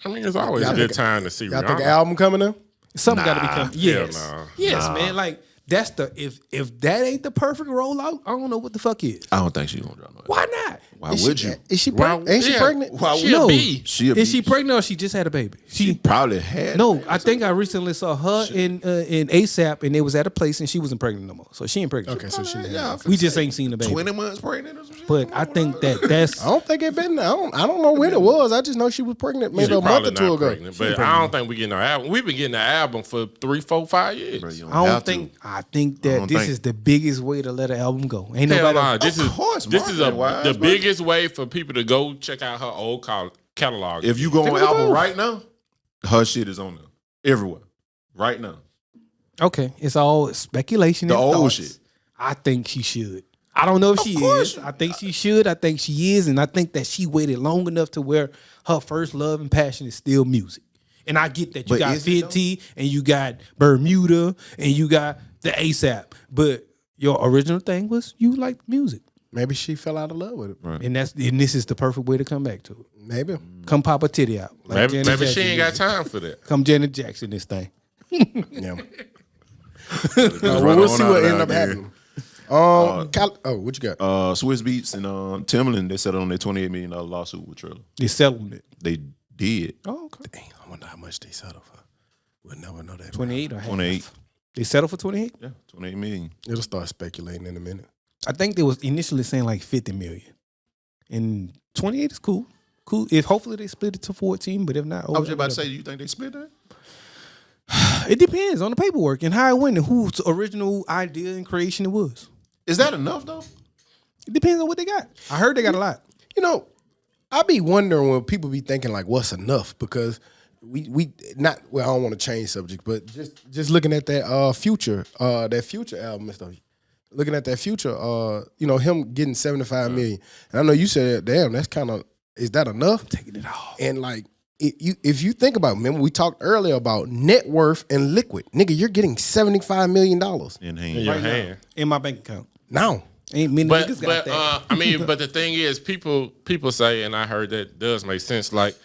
I mean, it's always Y'all a good think- time to see Y'all Rihanna. think album coming in? Something got to be Nah, coming. hell Yes. nah. Yes, man. Like, that's the, if that ain't the perfect rollout, I don't know what the fuck is. I don't think she's gonna drop no. Why not? Why would you? Is she Well, pregnant? Ain't she yeah. pregnant? Why She a bee. She a Is she bitch. pregnant or she just had a baby? She probably had. No, I think I recently saw her in ASAP, and they was at a place, and she wasn't pregnant no more. So she ain't pregnant. Okay, so she didn't Yeah, have. We just ain't seen the baby. 20 months pregnant or some shit. But I think that's I don't think it been. I don't know when it was. I just know she was pregnant maybe She a month probably or two not ago. pregnant, but I don't think we getting no album. We've been getting the album for 3, 4, 5 years. Bro, you don't I have don't to. think. I think that don't this think. is the biggest way to let an album go. Ain't Hell nobody. nah, this Of is course, this is marketing-wise, the but- biggest way for people to go check out her old catalog. If you go on Think album about- right now, her shit is on there everywhere. Right now. Okay, it's all speculation. The and old thoughts. shit. I think she should. I don't know if she is. I think she should. I think she is, and I think that she waited long enough to where her first love and passion is still music. And I get that you But got is it, though? 50 and you got Bermuda and you got the ASAP, but your original thing was you liked music, Maybe she fell out of love with it. and this is the perfect way to come back to it. Maybe. Come pop a titty out. Like maybe Janet maybe she Jackson ain't got did. time for that. Come Janet Jackson this thing. Yeah. Well, Run we'll on see out what of ended up there. happening. What you got? Swiss Beats and Timbaland, they settled on their $28 million lawsuit with Triller. They settled it. They did. Oh, okay. Dang, I wonder how much they settled for. We'll never know that. 28 or half. 28. They settled for 28? Yeah, 28 million. It'll start speculating in a minute. I think they was initially saying like 50 million. And 28 is cool. Cool. If hopefully they split it to 14, but if not, I was just about to say, you think they split that? it depends on the paperwork and how it went and whose original idea and creation it was. Is that enough though? It depends on what they got. I heard they got a lot. You know, I be wondering when people be thinking like, what's enough? Because we not. Well, I don't want to change subject, but just looking at that future album and stuff. Looking at that future, him getting 75 million. And I know you said, damn, that's kind of, is that enough? Taking it off. And like, if you think about it, remember we talked earlier about net worth and liquid. Nigga, you're getting $75 million In hand. In your hand. In my bank account. now. Ain't many But niggas got that. I mean, but the thing is, people say, and I heard that does make sense. Like,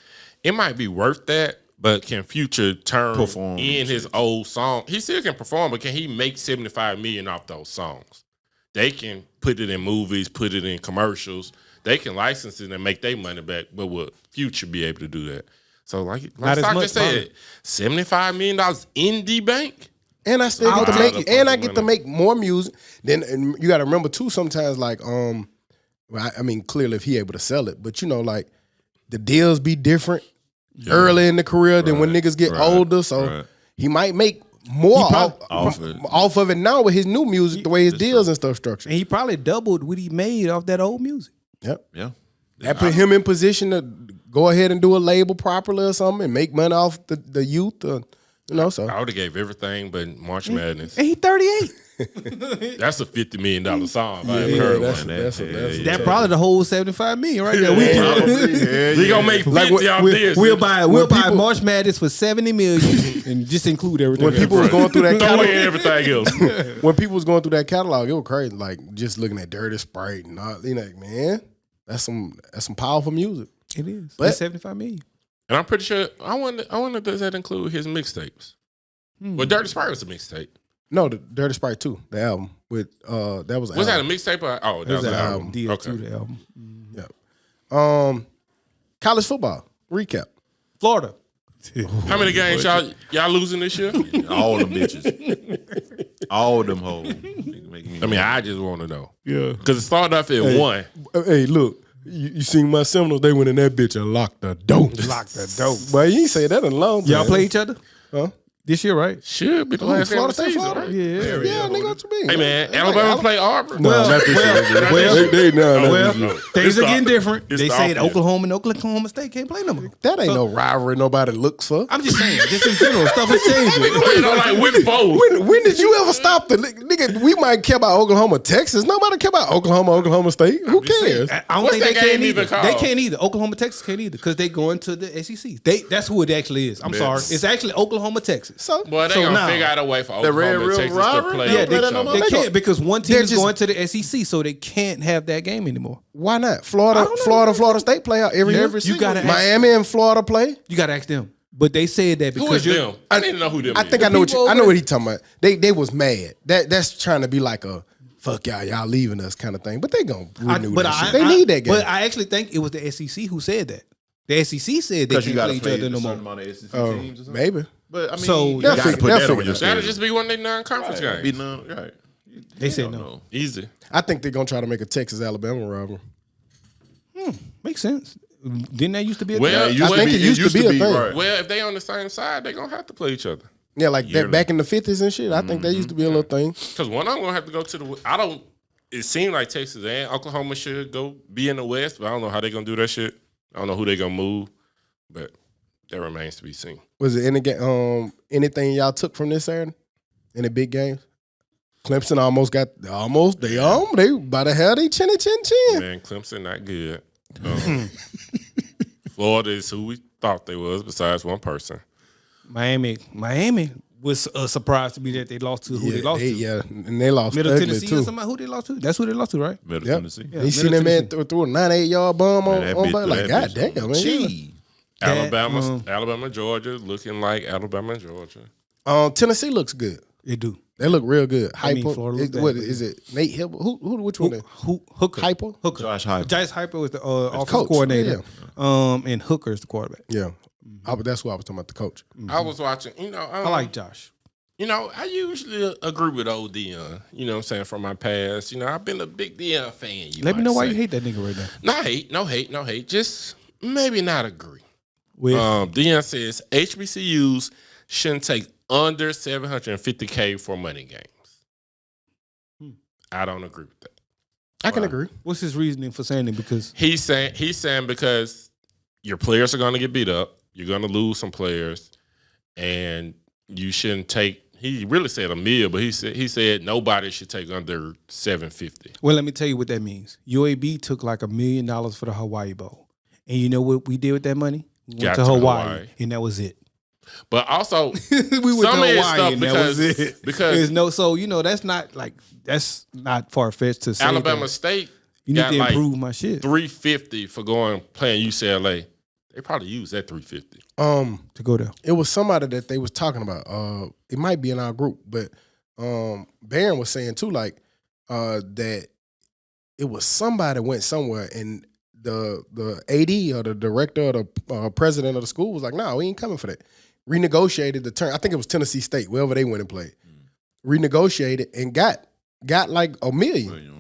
it might be worth that, But can Future Perform in his old song? He still can perform, but can he make $75 million off those songs? They can put it in movies, put it in commercials. They can license it and make their money back. But will Future be able to do that? So like I just said, $75 million in the bank. And I still get to make it, and I get to make more music. Then and you got to remember too. Sometimes like well, I mean clearly if he able to sell it, but you know like the deals be different early in the career than when niggas get older. So he might make more off of it now with his new music, the way his deals and stuff structured. And he probably doubled what he made off that old music. Yep. Yeah. That put him in position to go ahead and do a label properly or something and make money off the youth. You know, so I would have gave everything but March Madness. And he 38. That's a $50 million song. I ever heard one. That probably the whole $75 million right there. We gonna make 50 off this. We'll buy March Madness for $70 million and just include everything. When people was going through that Throw catalog, in everything else. when people was going through that catalog, it was crazy. Like just looking at Dirty Sprite and all, you know, like, man, that's some powerful music. It is. But It's $75 million. And I'm pretty sure I wonder does that include his mixtapes? Well, Dirty Sprite was a mixtape. No, the Dirty Sprite 2, the album with that was. Was that a mixtape? That was an album. DL2, Okay. the album. Yeah. College football recap. Florida. How many games y'all losing this year? All them bitches. All them hoes. I mean, I just want to know. Yeah. Because it started off at 1. Hey, look. You seen my Seminoles? They went in that bitch and locked the door. Locked the dope. Boy, you ain't say that in a long time. Y'all play each other? Huh? This year, right? Should be the last game of the Florida State, season, Florida? right? Yeah. Yeah, nigga, what you mean? Hey, man, Alabama play Auburn? No, not this year. Well, things are getting different. It's They the said offense. Oklahoma and Oklahoma State can't play no more. That ain't no rivalry nobody looks for. I'm just saying, just in general, stuff is changing. You know, like with both. When did you ever stop the nigga? We might care about Oklahoma, Texas. Nobody care about Oklahoma State. Who cares? I don't What's think they that can game either. even called? They can't either. Oklahoma, Texas can't either because they going to the SEC. That's who it actually is. I'm sorry. It's actually Oklahoma, Texas. So Boy, they So gonna now- figure out a way for The Red Oklahoma and River Texas to rivalry? play. Yeah, each they- other. They They can't go- because one team they're is just- going to the SEC, so they can't have that game anymore. why not? Florida State play out every year. You gotta ask, Miami and Florida play. you got to ask them. But they said that Who because is them? I need to know who them I is. think I know people I know over what he talking about. They was mad. That's trying to be like a fuck y'all leaving us kind of thing. But they gonna renew that shit. They need that game. But I actually think it was the SEC who said that. The SEC said they Because you can't got play to each play other a no certain more. amount of SEC teams or something. Maybe. But I mean, So, you they'll got to figure- put they'll that on figure your that. That'll schedule. just be one of their non-conference Right. Be games. none, right. They said Hell no. Easy. I think they're gonna try to make a Texas Alabama rivalry. Makes sense. Didn't that used to be a Well, thing? I think it used to be a thing. right. Well, if they on the same side, they're gonna have to play each other. Yeah, like that Yearly. back in the 50s and shit. I think that used to be a little thing. Because one of them gonna have to go to the. I don't. It seemed like Texas and Oklahoma should go be in the West, but I don't know how they gonna do that shit. I don't know who they gonna move, but that remains to be seen. Was it anything y'all took from this Saturday? Any big games? Clemson they about to have they chin. Man, Clemson not good. Florida is who we thought they was, besides one person. Miami was a surprise to me that they lost to who they lost to. Yeah, and they lost Middle ugly Tennessee too. or somebody who they lost to. That's who they lost to, right? Middle Yep. Tennessee. Yeah. You seen that man Tennessee. threw a 98-yard bomb on that like, bitch- god that bitch damn, man. Gee. Alabama, Georgia, looking like Alabama, Georgia. Tennessee looks good. They do. They look real good. I mean, Hyper. Florida look What bad, is it? Nate Hill? Which one? Hooker. Hyper? Hooker. Josh Hyper. Josh Hyper was the offensive coach, coordinator. And Hooker is the quarterback. Yeah, that's who I was talking about. The coach. I was watching, I like Josh. I usually agree with old Dion, you know what I'm saying, from my past. I've been a big Dion fan. Let me know why say. you hate that nigga right now. No hate. Just maybe not agree. With Dion says HBCUs shouldn't take under $750K for money games. I don't agree with that. I can agree. what's his reasoning for saying it? Because He's saying because your players are going to get beat up, you're going to lose some players, and you shouldn't take. He really said $1 million, but he said nobody should take under $750. well, let me tell you what that means. UAB took like $1 million for the Hawaii Bowl, and you know what we did with that money? We went Got to to Hawaii, Hawaii. and that was it. But also, We went some to of his Hawaii, stuff and that was it. because There's no, so that's not far fetched to say. Alabama that. State You need got to like improve my shit. $350 for playing UCLA. They probably use that 350. to go there. It was somebody that they was talking about. It might be in our group, but Barron was saying too, like that it was somebody went somewhere and the AD or the director or the president of the school was like, no, we ain't coming for that. Renegotiated the term. I think it was Tennessee State, wherever they went and played. Renegotiated and got like $1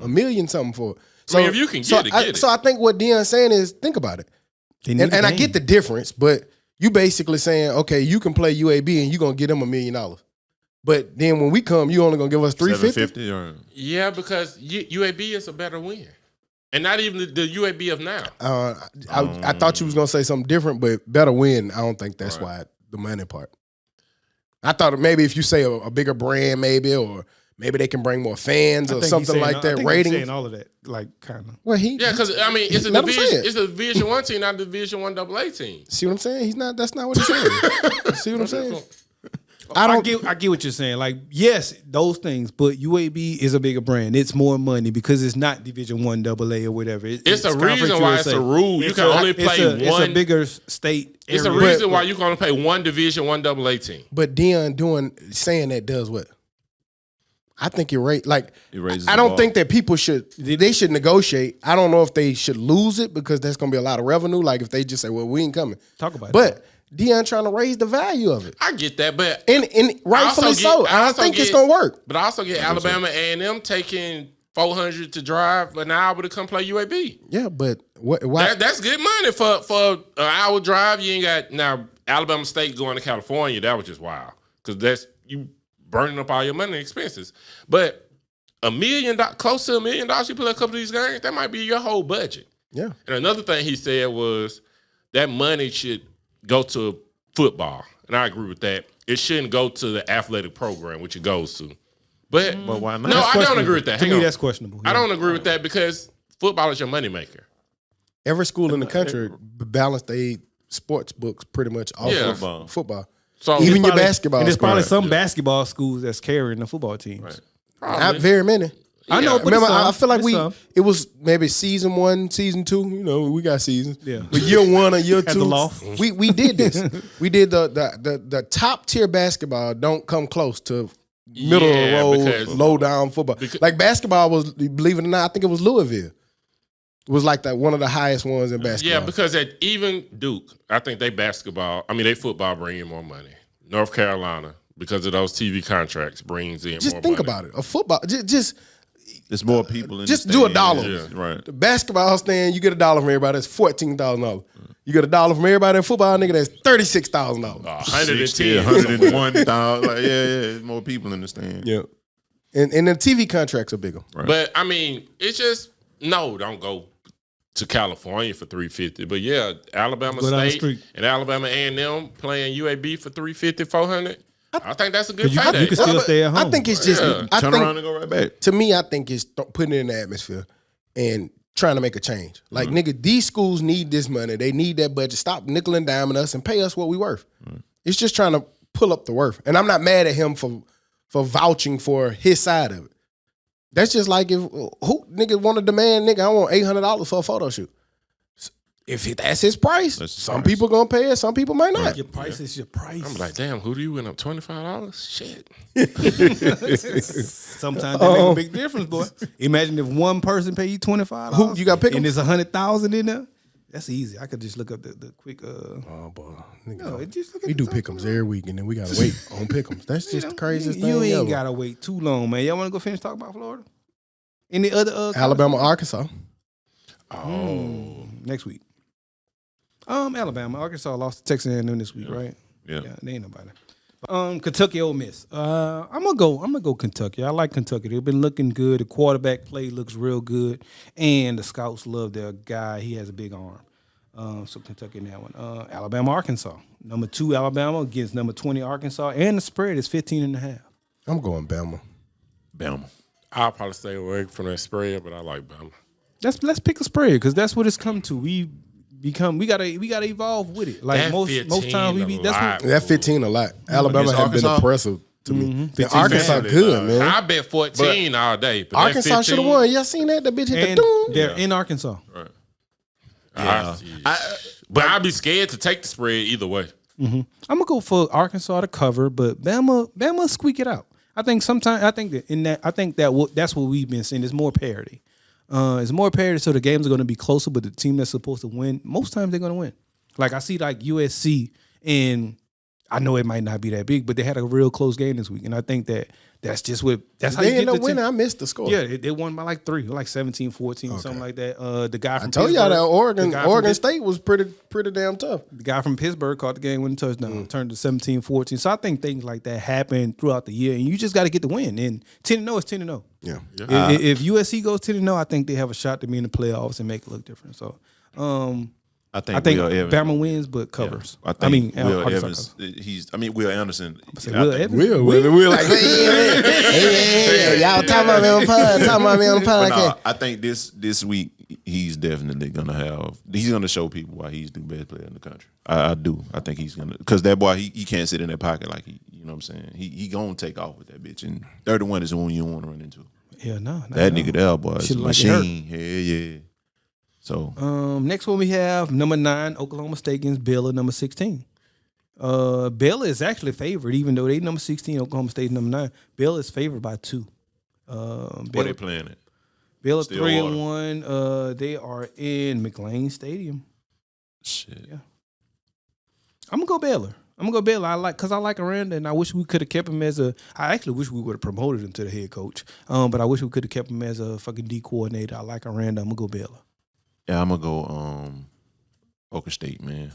million something for it. So I mean, if you can get it. So I think what Deion's saying is, think about it. And I get the difference, but you basically saying, okay, you can play UAB and you're going to get them $1 million. But then when we come, you only going to give us $350? Yeah, because UAB is a better win. And not even the UAB of now. I thought you was going to say something different, but better win, I don't think that's why the money part. I thought maybe if you say a bigger brand maybe, or maybe they can bring more fans or something like that. Ratings, saying all of that, like kind of. Well, because I mean, it's a Division I team, not a Division I AA team. See what I'm saying? He's not. That's not what he's saying. See what I'm saying? I get what you're saying. Like, yes, those things, but UAB is a bigger brand. It's more money because it's not Division I AA or whatever. It's a reason why it's a rule. You can only play one. It's a bigger state. It's a reason why you can only play one Division I AA team. But Deion saying that does what? I think it raises. I don't think that people should negotiate. I don't know if they should lose it because that's going to be a lot of revenue. Like if they just say, well, we ain't coming. Talk about it. But Deion trying to raise the value of it. I get that, but and rightfully so. I think it's gonna work. But I also get Alabama A&M taking $400 to drive an hour to come play UAB. Yeah, but why? That's good money for an hour drive. You ain't got now Alabama State going to California. That was just wild because that's you burning up all your money and expenses. But $1 million, close to $1 million, you play a couple of these games, that might be your whole budget. Yeah. And another thing he said was that money should go to football, and I agree with that. It shouldn't go to the athletic program, which it goes to. But why not? No, I don't agree with that. To me, that's questionable. I don't agree with that because football is your moneymaker. Every school in the country balance their sports books pretty much off of football. So even your basketball. And there's probably school. some basketball schools that's carrying the football teams. Right. Not very many. I know, but remember, some, I feel like it was maybe season 1, season 2. You know, we got seasons. Yeah. But year 1 or year 2, the loft. we did this. We did the top tier basketball don't come close to middle of the road, low down football. Like basketball was, believe it or not, I think it was Louisville. It was like one of the highest ones in basketball. Yeah, because at even Duke, I think they football bring in more money. North Carolina, because of those TV contracts, brings in more money. Just think about it. A football, just there's more people in just the do stand. $1. Yeah, right. The basketball stand, you get $1 from everybody. That's $14,000. You get $1 from everybody in football, nigga. That's $36,000. 110, 101,000. Like, there's more people in the stand. Yeah, and the TV contracts are bigger. Right. But I mean, it's just don't go to California for $350. But yeah, Alabama State and Alabama A&M playing UAB for $350, $400. I think that's a good payday. You can still stay at home. I think it's just turn around and go right back. To me, I think it's putting it in the atmosphere and trying to make a change. Like nigga, these schools need this money. They need that budget. Stop nickel and diming us and pay us what we worth. It's just trying to pull up the worth. And I'm not mad at him for vouching for his side of it. That's just like if who nigga want to demand, nigga, I want $800 for a photo shoot. If that's his price, some people gonna pay it, some people might not. Your price is your price. I'm like, damn, who do you win up $25? Shit. Sometimes that make a big difference, boy. Imagine if one person pay you $25. Who you got pick 'em? And there's 100,000 in there. That's easy. I could just look up the quick. Oh boy, nigga, No, just look at we the do top pick'ems every week, and then we gotta wait on pick'ems. That's just the craziest thing. You ain't ever. gotta wait too long, man. Y'all want to go finish talking about Florida? Any other Alabama, Arkansas. Next week. Alabama, Arkansas lost to Texas A&M this week, right? Yeah. They ain't nobody. Kentucky, Ole Miss. I'm gonna go Kentucky. I like Kentucky. They've been looking good. The quarterback play looks real good, and the scouts love their guy. He has a big arm. So Kentucky in that one. Alabama, Arkansas. Number 2 Alabama against number 20 Arkansas, and the spread is 15.5. I'm going Bama. I'll probably stay away from that spread, but I like Bama. Let's pick a spread because that's what it's come to. We gotta evolve with it. Like that most times we beat That 15 a lot. Alabama have been impressive to me. And Arkansas good, man. I bet 14 all day. But Arkansas should have won. Y'all seen that? The bitch hit and the doom. they're in Arkansas. Right. But I'd be scared to take the spread either way. I'm gonna go for Arkansas to cover, but Bama squeak it out. I think that's what we've been seeing. There's more parity. It's more parity, so the games are going to be closer. But the team that's supposed to win, most times they're going to win. Like I see, like USC, and I know it might not be that big, but they had a real close game this week, and I think that's just what that's how They you get end up the winning. I missed the score. Yeah, they won by like 3, like 17-14, something like that. The guy from I told y'all that Pittsburgh- Oregon State was pretty damn tough. The guy from Pittsburgh caught the game winning touchdown, turned to 17-14. So I think things like that happen throughout the year, and you just got to get the win. And 10-0 is 10-0. Yeah. If USC goes 10-0, I think they have a shot to be in the playoffs and make it look different. So I think Will Evans, Bama wins, but covers. I think Will Arkansas Evans. Will Anderson. Will Evans? Will like, hey, y'all talking about me on the But podcast. I think this week he's definitely gonna show people why he's the best player in the country. I do. I think he's gonna, because that boy he can't sit in that pocket like you know what I'm saying. He gonna take off with that bitch, and 31 is the one you don't want to run into. Yeah, no. That nigga there, boy, is a Shit like it hurt. machine. Yeah. So Next one we have number 9, Oklahoma State against Baylor, number 16. Baylor is actually favored, even though they number 16, Oklahoma State number 9. Baylor is favored by 2. where they playing it? Baylor Stillwater. 3-1. They are in McLean Stadium. Shit. Yeah. I'm gonna go Baylor. I like Aranda, and I wish we could have kept him as I actually wish we would have promoted him to the head coach. But I wish we could have kept him as a fucking D coordinator. I like Aranda. I'm gonna go Baylor. Yeah, I'm gonna go Oklahoma State, man.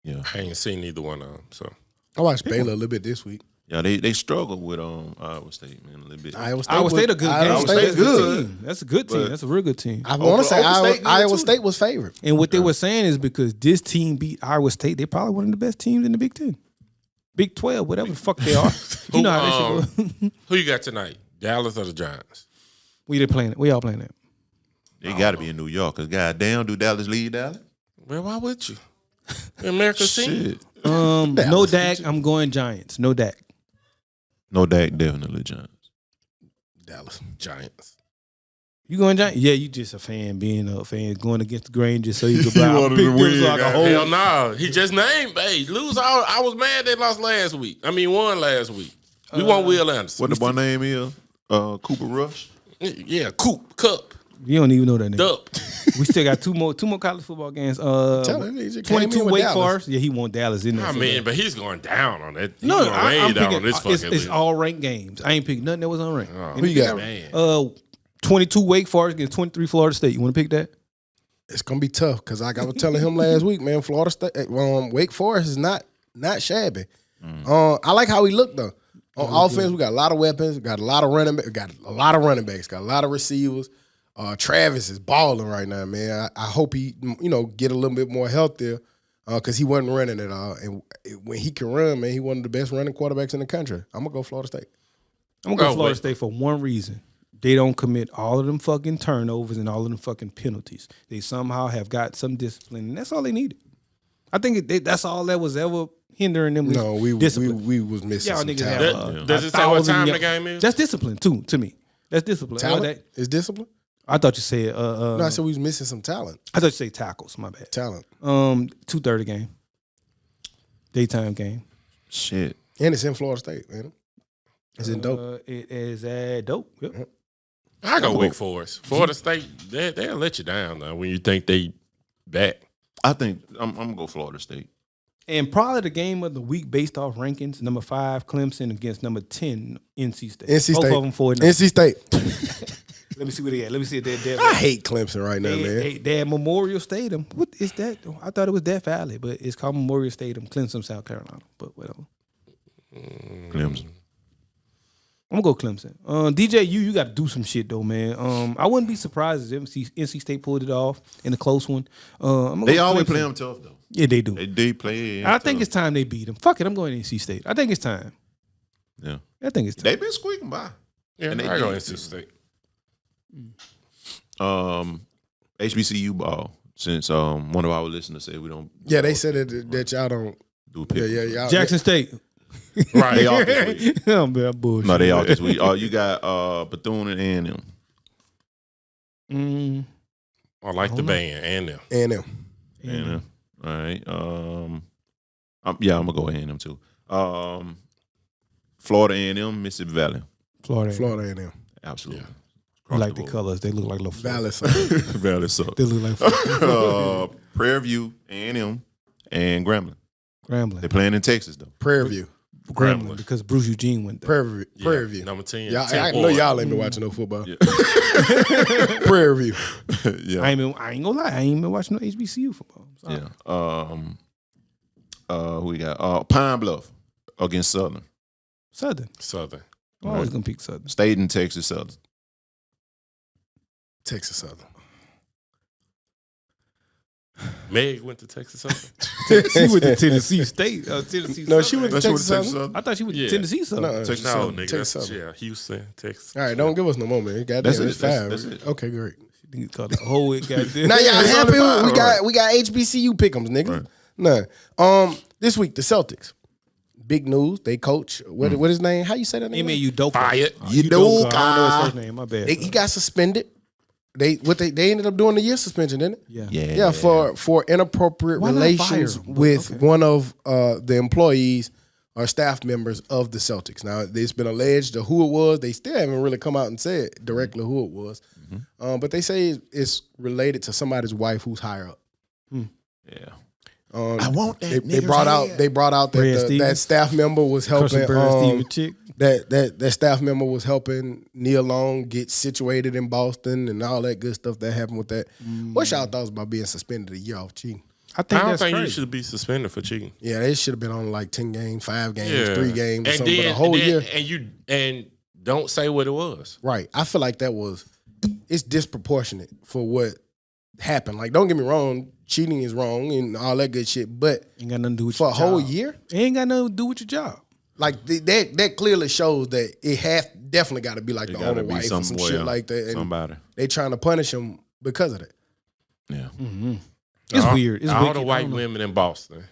Yeah. I ain't seen neither one of them. So I watched Baylor a little bit this week. Yeah, they struggled with Iowa State, man, a little bit. Iowa State a good game. Iowa State good. That's a good team. But- That's a real good team. I want to say Oklahoma State good Iowa too. State was favored. And what they were saying is because this team beat Iowa State, they're probably one of the best teams in the Big 10. Big 12, whatever the fuck they are. You know how they should go. who you got tonight? Dallas or the Giants? We all playing it. They got to be in New York, because goddamn, do Dallas lead Dallas? Well, why would you? America's team. Shit. No Dak, I'm going Giants. No Dak. No Dak, definitely Giants. Dallas. Giants. You going Giants? Yeah, you just a fan, being a fan, going against the grain just so you could buy wanted pick to them win, so I can hold. Hell no. He just named. Hey, lose all. I was mad they lost last week. Won last week. We won Will Anderson. What the boy name is? Cooper Rush? Yeah, Cup. You don't even know that name. Dup. We still got two more college football games. Tell him, he just came 22 in with Wake Dallas. Forest. Yeah, he won Dallas in there. I for mean, that. but he's going down on that. He's No, going I'm way down picking. on this fucking It's list. all ranked games. I ain't picking nothing that was unranked. Who you got? Man. 22 Wake Forest against 23 Florida State. You want to pick that? It's gonna be tough because like I was telling him last week, man. Florida State, Wake Forest is not shabby. I like how he looked though. On offense, we got a lot of weapons, got a lot of running backs, got a lot of receivers. Travis is balling right now, man. I hope he, get a little bit more healthier because he wasn't running at all. And when he can run, man, he one of the best running quarterbacks in the country. I'm gonna go Florida State. I'm going to go Florida State for one reason. They don't commit all of them fucking turnovers and all of them fucking penalties. They somehow have got some discipline, and that's all they needed. I think that's all that was ever hindering them. No, we discipline. was missing Y'all some niggas talent. have Does it say what 1,000 time young- the game is? That's discipline too, to me. That's discipline. Talent is discipline. I thought you said. No, I said we was missing some talent. I thought you said tackles. My bad. Talent, 2:30 game, daytime game. Shit. and it's in Florida State, man. It's in dope. It is at dope. Yep. I go Wake Forest. Florida State, they'll let you down now when you think they back. I think I'm gonna go Florida State. And probably the game of the week based off rankings: number 5 Clemson against number 10 NC State. NC Both State. of them 4-0. NC State. Let me see what they got. Let me see if they're I hate Clemson right now, man. They had Memorial Stadium. What is that? I thought it was Death Valley, but it's called Memorial Stadium, Clemson, South Carolina. But whatever. Clemson. I'm gonna go Clemson. DJ, you got to do some shit though, man. I wouldn't be surprised if NC State pulled it off in a close one. They always play them tough though. Yeah, they do. They play. I think it's time they beat them. Fuck it, I'm going NC State. I think it's time. Yeah. I think it's time. They've been squeaking by. Yeah, And they I go did. NC State. HBCU ball. Since one of our listeners said we don't. Yeah, they said that y'all don't. do a pick. Yeah, y'all. Jackson State. Right. They off this week. I'm bad bullshit. No, they off this week. You got Bethune and A&M. I like the band and them. A&M. All right. Yeah, I'm gonna go A&M too. Florida A&M, Mississippi Valley. Florida A&M. Absolutely. I like the colors. They look like little Valley. Valley suck. They look like Prairie View, A&M, and Grambling. Grambling. They're playing in Texas though. Prairie View. Grambling because Bruce Eugene went there. Prairie View. Number 10. Yeah, 10 I know forward. y'all ain't been watching no football. Yeah. Prairie View. Yeah. I ain't gonna lie. I ain't been watching no HBCU football. Sorry. Yeah. Who we got? Pine Bluff against Southern. Southern. I'm always gonna pick Southern. State in Texas, Southern. Texas Southern. Meg went to Texas Southern. She went to Tennessee State. Tennessee. No, Southern. she went to Texas Southern. I thought she went to Yeah. Tennessee Southern. No, Texas No, Southern. nigga. Texas That's, Southern. yeah, Houston, Texas. All right, don't give us no more, man. Goddamn, That's it. it's five. That's it. Okay, great. Nigga called the whole goddamn. Now y'all It's happy? only five. We got HBCU pick'ems, nigga. Right. Nah. This week the Celtics. Big news. They coach. What his name? How you say that name? Ime Udoka. Fired. Udoka. I don't know his first name. My bad. He got suspended. They ended up doing the year suspension, didn't it? yeah. Yeah, for inappropriate Why not relations fire him? with Okay. one of the employees or staff members of the Celtics. Now, it's been alleged who it was. They still haven't really come out and said directly who it was. But they say it's related to somebody's wife who's higher up. Yeah. I want that They nigger's brought out that Brad that Stevens? staff member was helping. Crush Bird Steven chick. That staff member was helping Neil Long get situated in Boston and all that good stuff that happened with that. What's y'all thoughts about being suspended a year off cheating? I think I don't that's think you crazy. should be suspended for cheating. Yeah, they should have been on like 10 games, 5 games, Yeah. 3 games, or And something. But then, a whole and year. then- and don't say what it was. Right. I feel like it's disproportionate for what happened. Like, don't get me wrong, cheating is wrong and all that good shit. But Ain't got nothing to do with for your a whole job. year, It ain't got nothing to do with your job. like that clearly shows that it definitely got to be like It the gotta owner be wife or some somewhere, shit like that. And somebody. they trying to punish him because of that. Yeah. It's All- weird. It's all wicked. the I white don't know. women in Boston.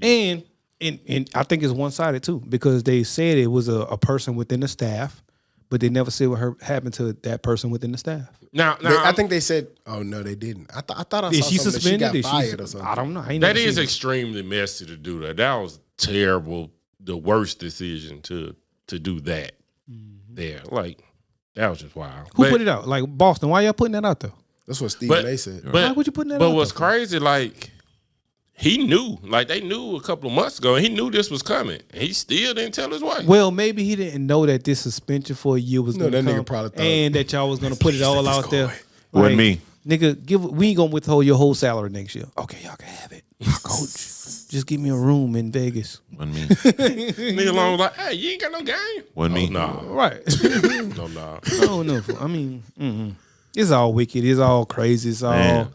And I think it's one sided too because they said it was a person within the staff, but they never said what happened to that person within the staff. Now, I think they said, "Oh no, they didn't." I thought I Is saw she something suspended? that she Is got she- fired or something. I don't know. I ain't that never is seen it. extremely messy to do that. That was terrible. The worst decision to do that. There, like that was just wild. Who put it out? Like Boston. Why y'all putting that out there? That's what Stephen But- A. said. But Why would you putting that But out what's there? crazy, like he knew, like they knew a couple of months ago, and he knew this was coming. And he still didn't tell his wife. Well, maybe he didn't know that this suspension for a year was No, going to that nigga come, probably thought- and that y'all was going to put it all out there. Wasn't me. Nigga, we ain't gonna withhold your whole salary next year. Okay, y'all can have it. Coach, just give me a room in Vegas. Wasn't me. Nigga Long was like, "Hey, you ain't got no game." Wasn't me. No, Right. no. I don't know. I mean, it's all wicked. It's all crazy. It's all. Man.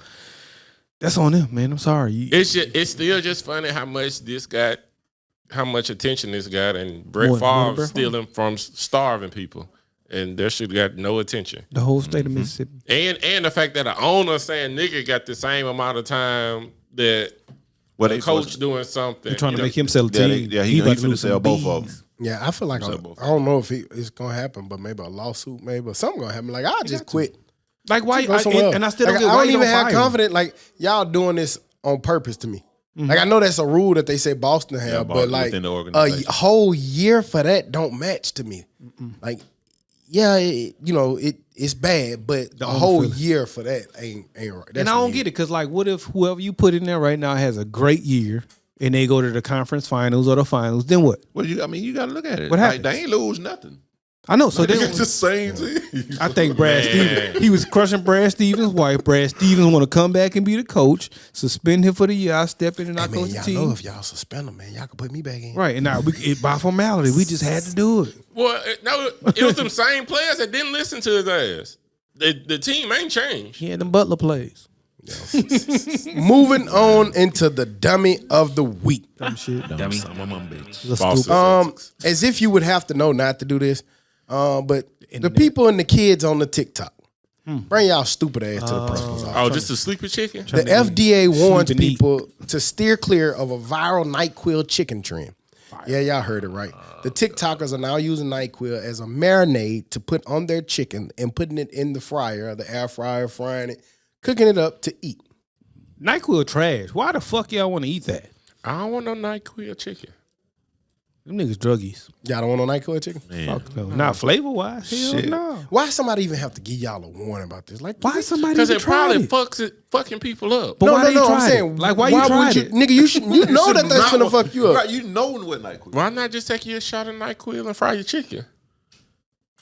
That's on them, man. I'm sorry. It's still just funny how much attention this got, and Brett What, Favre Brett stealing from starving people, and that shit got no attention. The whole state of Mississippi. And the fact that the owner saying nigga got the same amount of time that Well, the they coach doing something. They're trying you to know, make him sell a team. he about to finna lose sell some both of bees. them. Yeah, I feel like I don't know if it's gonna happen, but maybe a lawsuit, maybe or something gonna happen. Like I'll just quit. Like why? Go somewhere else. And I still Like, don't get I why don't you even have fire him. confidence. Like y'all doing this on purpose to me. Like I know that's a rule that they say Boston have, but Boston like within the a organization. whole year for that don't match to me. Like, yeah, it's bad, but a owner whole feel it. year for that ain't right. And I don't get it because, like, what if whoever you put in there right now has a great year and they go to the conference finals or the finals? Then what? Well, you got to look at it. What Like, happens? they ain't lose nothing. I know. So They then get the same thing. I think Brad Man. Stevens, he was crushing Brad Stevens' wife. Brad Stevens want to come back and be the coach, suspend him for the year. I step in and I Hey, man, coach the y'all team. know if y'all suspend them, man, y'all can put me back in. Right, and now by formality, we just had to do it. Well, no, it was them same players that didn't listen to his ass. The team ain't changed. He had them Butler plays. Moving on into the dummy of the week. Dumb shit. Dummy. Some of them bitch. Little Boston stupid. Celtics. As if you would have to know not to do this, but the people and the kids on the TikTok, bring y'all stupid ass to the principal's office. Oh, just a sleepy chicken? The FDA warns sleep and eat. people to steer clear of a viral NyQuil chicken trend. Yeah, y'all heard it right. The TikTokers are now using NyQuil as a marinade to put on their chicken and putting it in the fryer, the air fryer, frying it, cooking it up to eat. NyQuil trash. Why the fuck y'all want to eat that? I don't want no NyQuil chicken. Them niggas druggies. Y'all don't want no NyQuil chicken? Man. Fuck no. Not flavor wise. Hell Shit. no. Why somebody even have to give y'all a warning about this? Like, Why somebody Because even it probably tried it? fucking people up. But why they I'm tried saying, it? Like, why you tried it? Nigga, you know that that's gonna fuck you up. Right, you know what NyQuil. Why not just take you a shot of NyQuil and fry your chicken?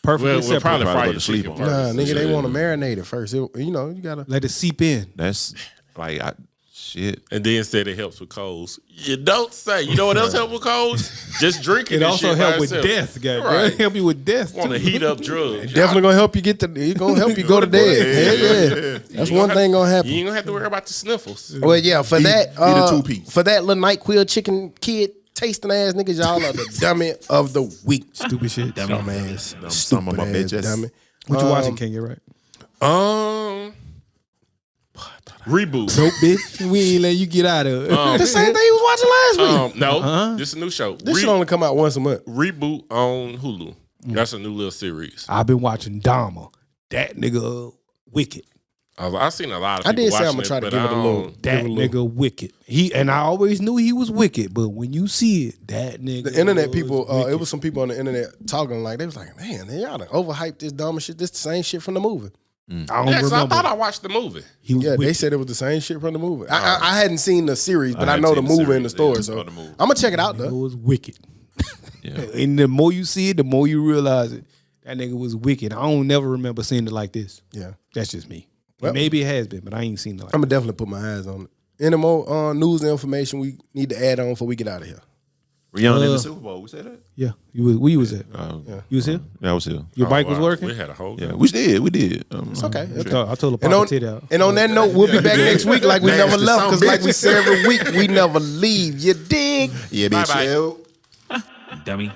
Perfectly We'll separate. probably Probably fry go your to sleep chicken on Nah, first. nigga, they Yeah. want to marinate it first. You gotta. Let it seep in. That's like shit. And then said it helps with colds. You don't say. You know what else helps with colds? Just drinking. It this also shit by help with itself. death, guys. Right. Help you with death. Want to too. heat up drugs? Definitely gonna help you It's gonna help you go to dead. Yeah. That's one thing gonna You happen. ain't gonna have to worry about the sniffles. Well, yeah, for that, eat a two-piece. for that little NyQuil chicken kid tasting ass niggas, y'all are the dummy of the week. Stupid shit. Dumbass. Some of my Stupid ass bitches. dummy. What you watching, Kenya, right? Reboot. Nope, bitch. We ain't letting you get out of it. The same thing you was watching last week. No, this is a new show. This should only come out once a month. Reboot on Hulu. That's a new little series. I've been watching Dahmer. That nigga wicked. I've seen a lot of I people did say watching I'm gonna try to it, give but it a I little. don't- That give it a little. nigga wicked. I always knew he was wicked, but when you see it, that nigga. The internet was people, wicked. it was some people on the internet talking like they was like, man, y'all done overhyped this dumb shit. This the same shit from the movie. I don't Yeah, 'cause I remember. thought I watched the movie. He was Yeah, they wicked. said it was the same shit from the movie. I hadn't seen the series, but I hadn't know the seen the movie and the series, story. yeah, So the movie. I'm gonna check it out It though. was wicked. Yeah. And the more you see it, the more you realize it. That nigga was wicked. I don't never remember seeing it like this. Yeah, That's just me. Well- Maybe it has been, but I ain't seen it like I'm gonna definitely put my eyes on it. Any more news and information we need to add on before we get out of here? Rihanna in the Super Bowl. We said that. Yeah. Where you was at? Yeah. You was here? Yeah, I was here. Your bike was Wow. working? We had a whole Yeah, we did. It's okay. I told her And pop on, a tit out. and on that note, we'll be back next week like we never Nasty left. son Because of like we bitches. say every week, we never leave. You dig? Yeah, bitch. Bye-bye. Yo. Dummy.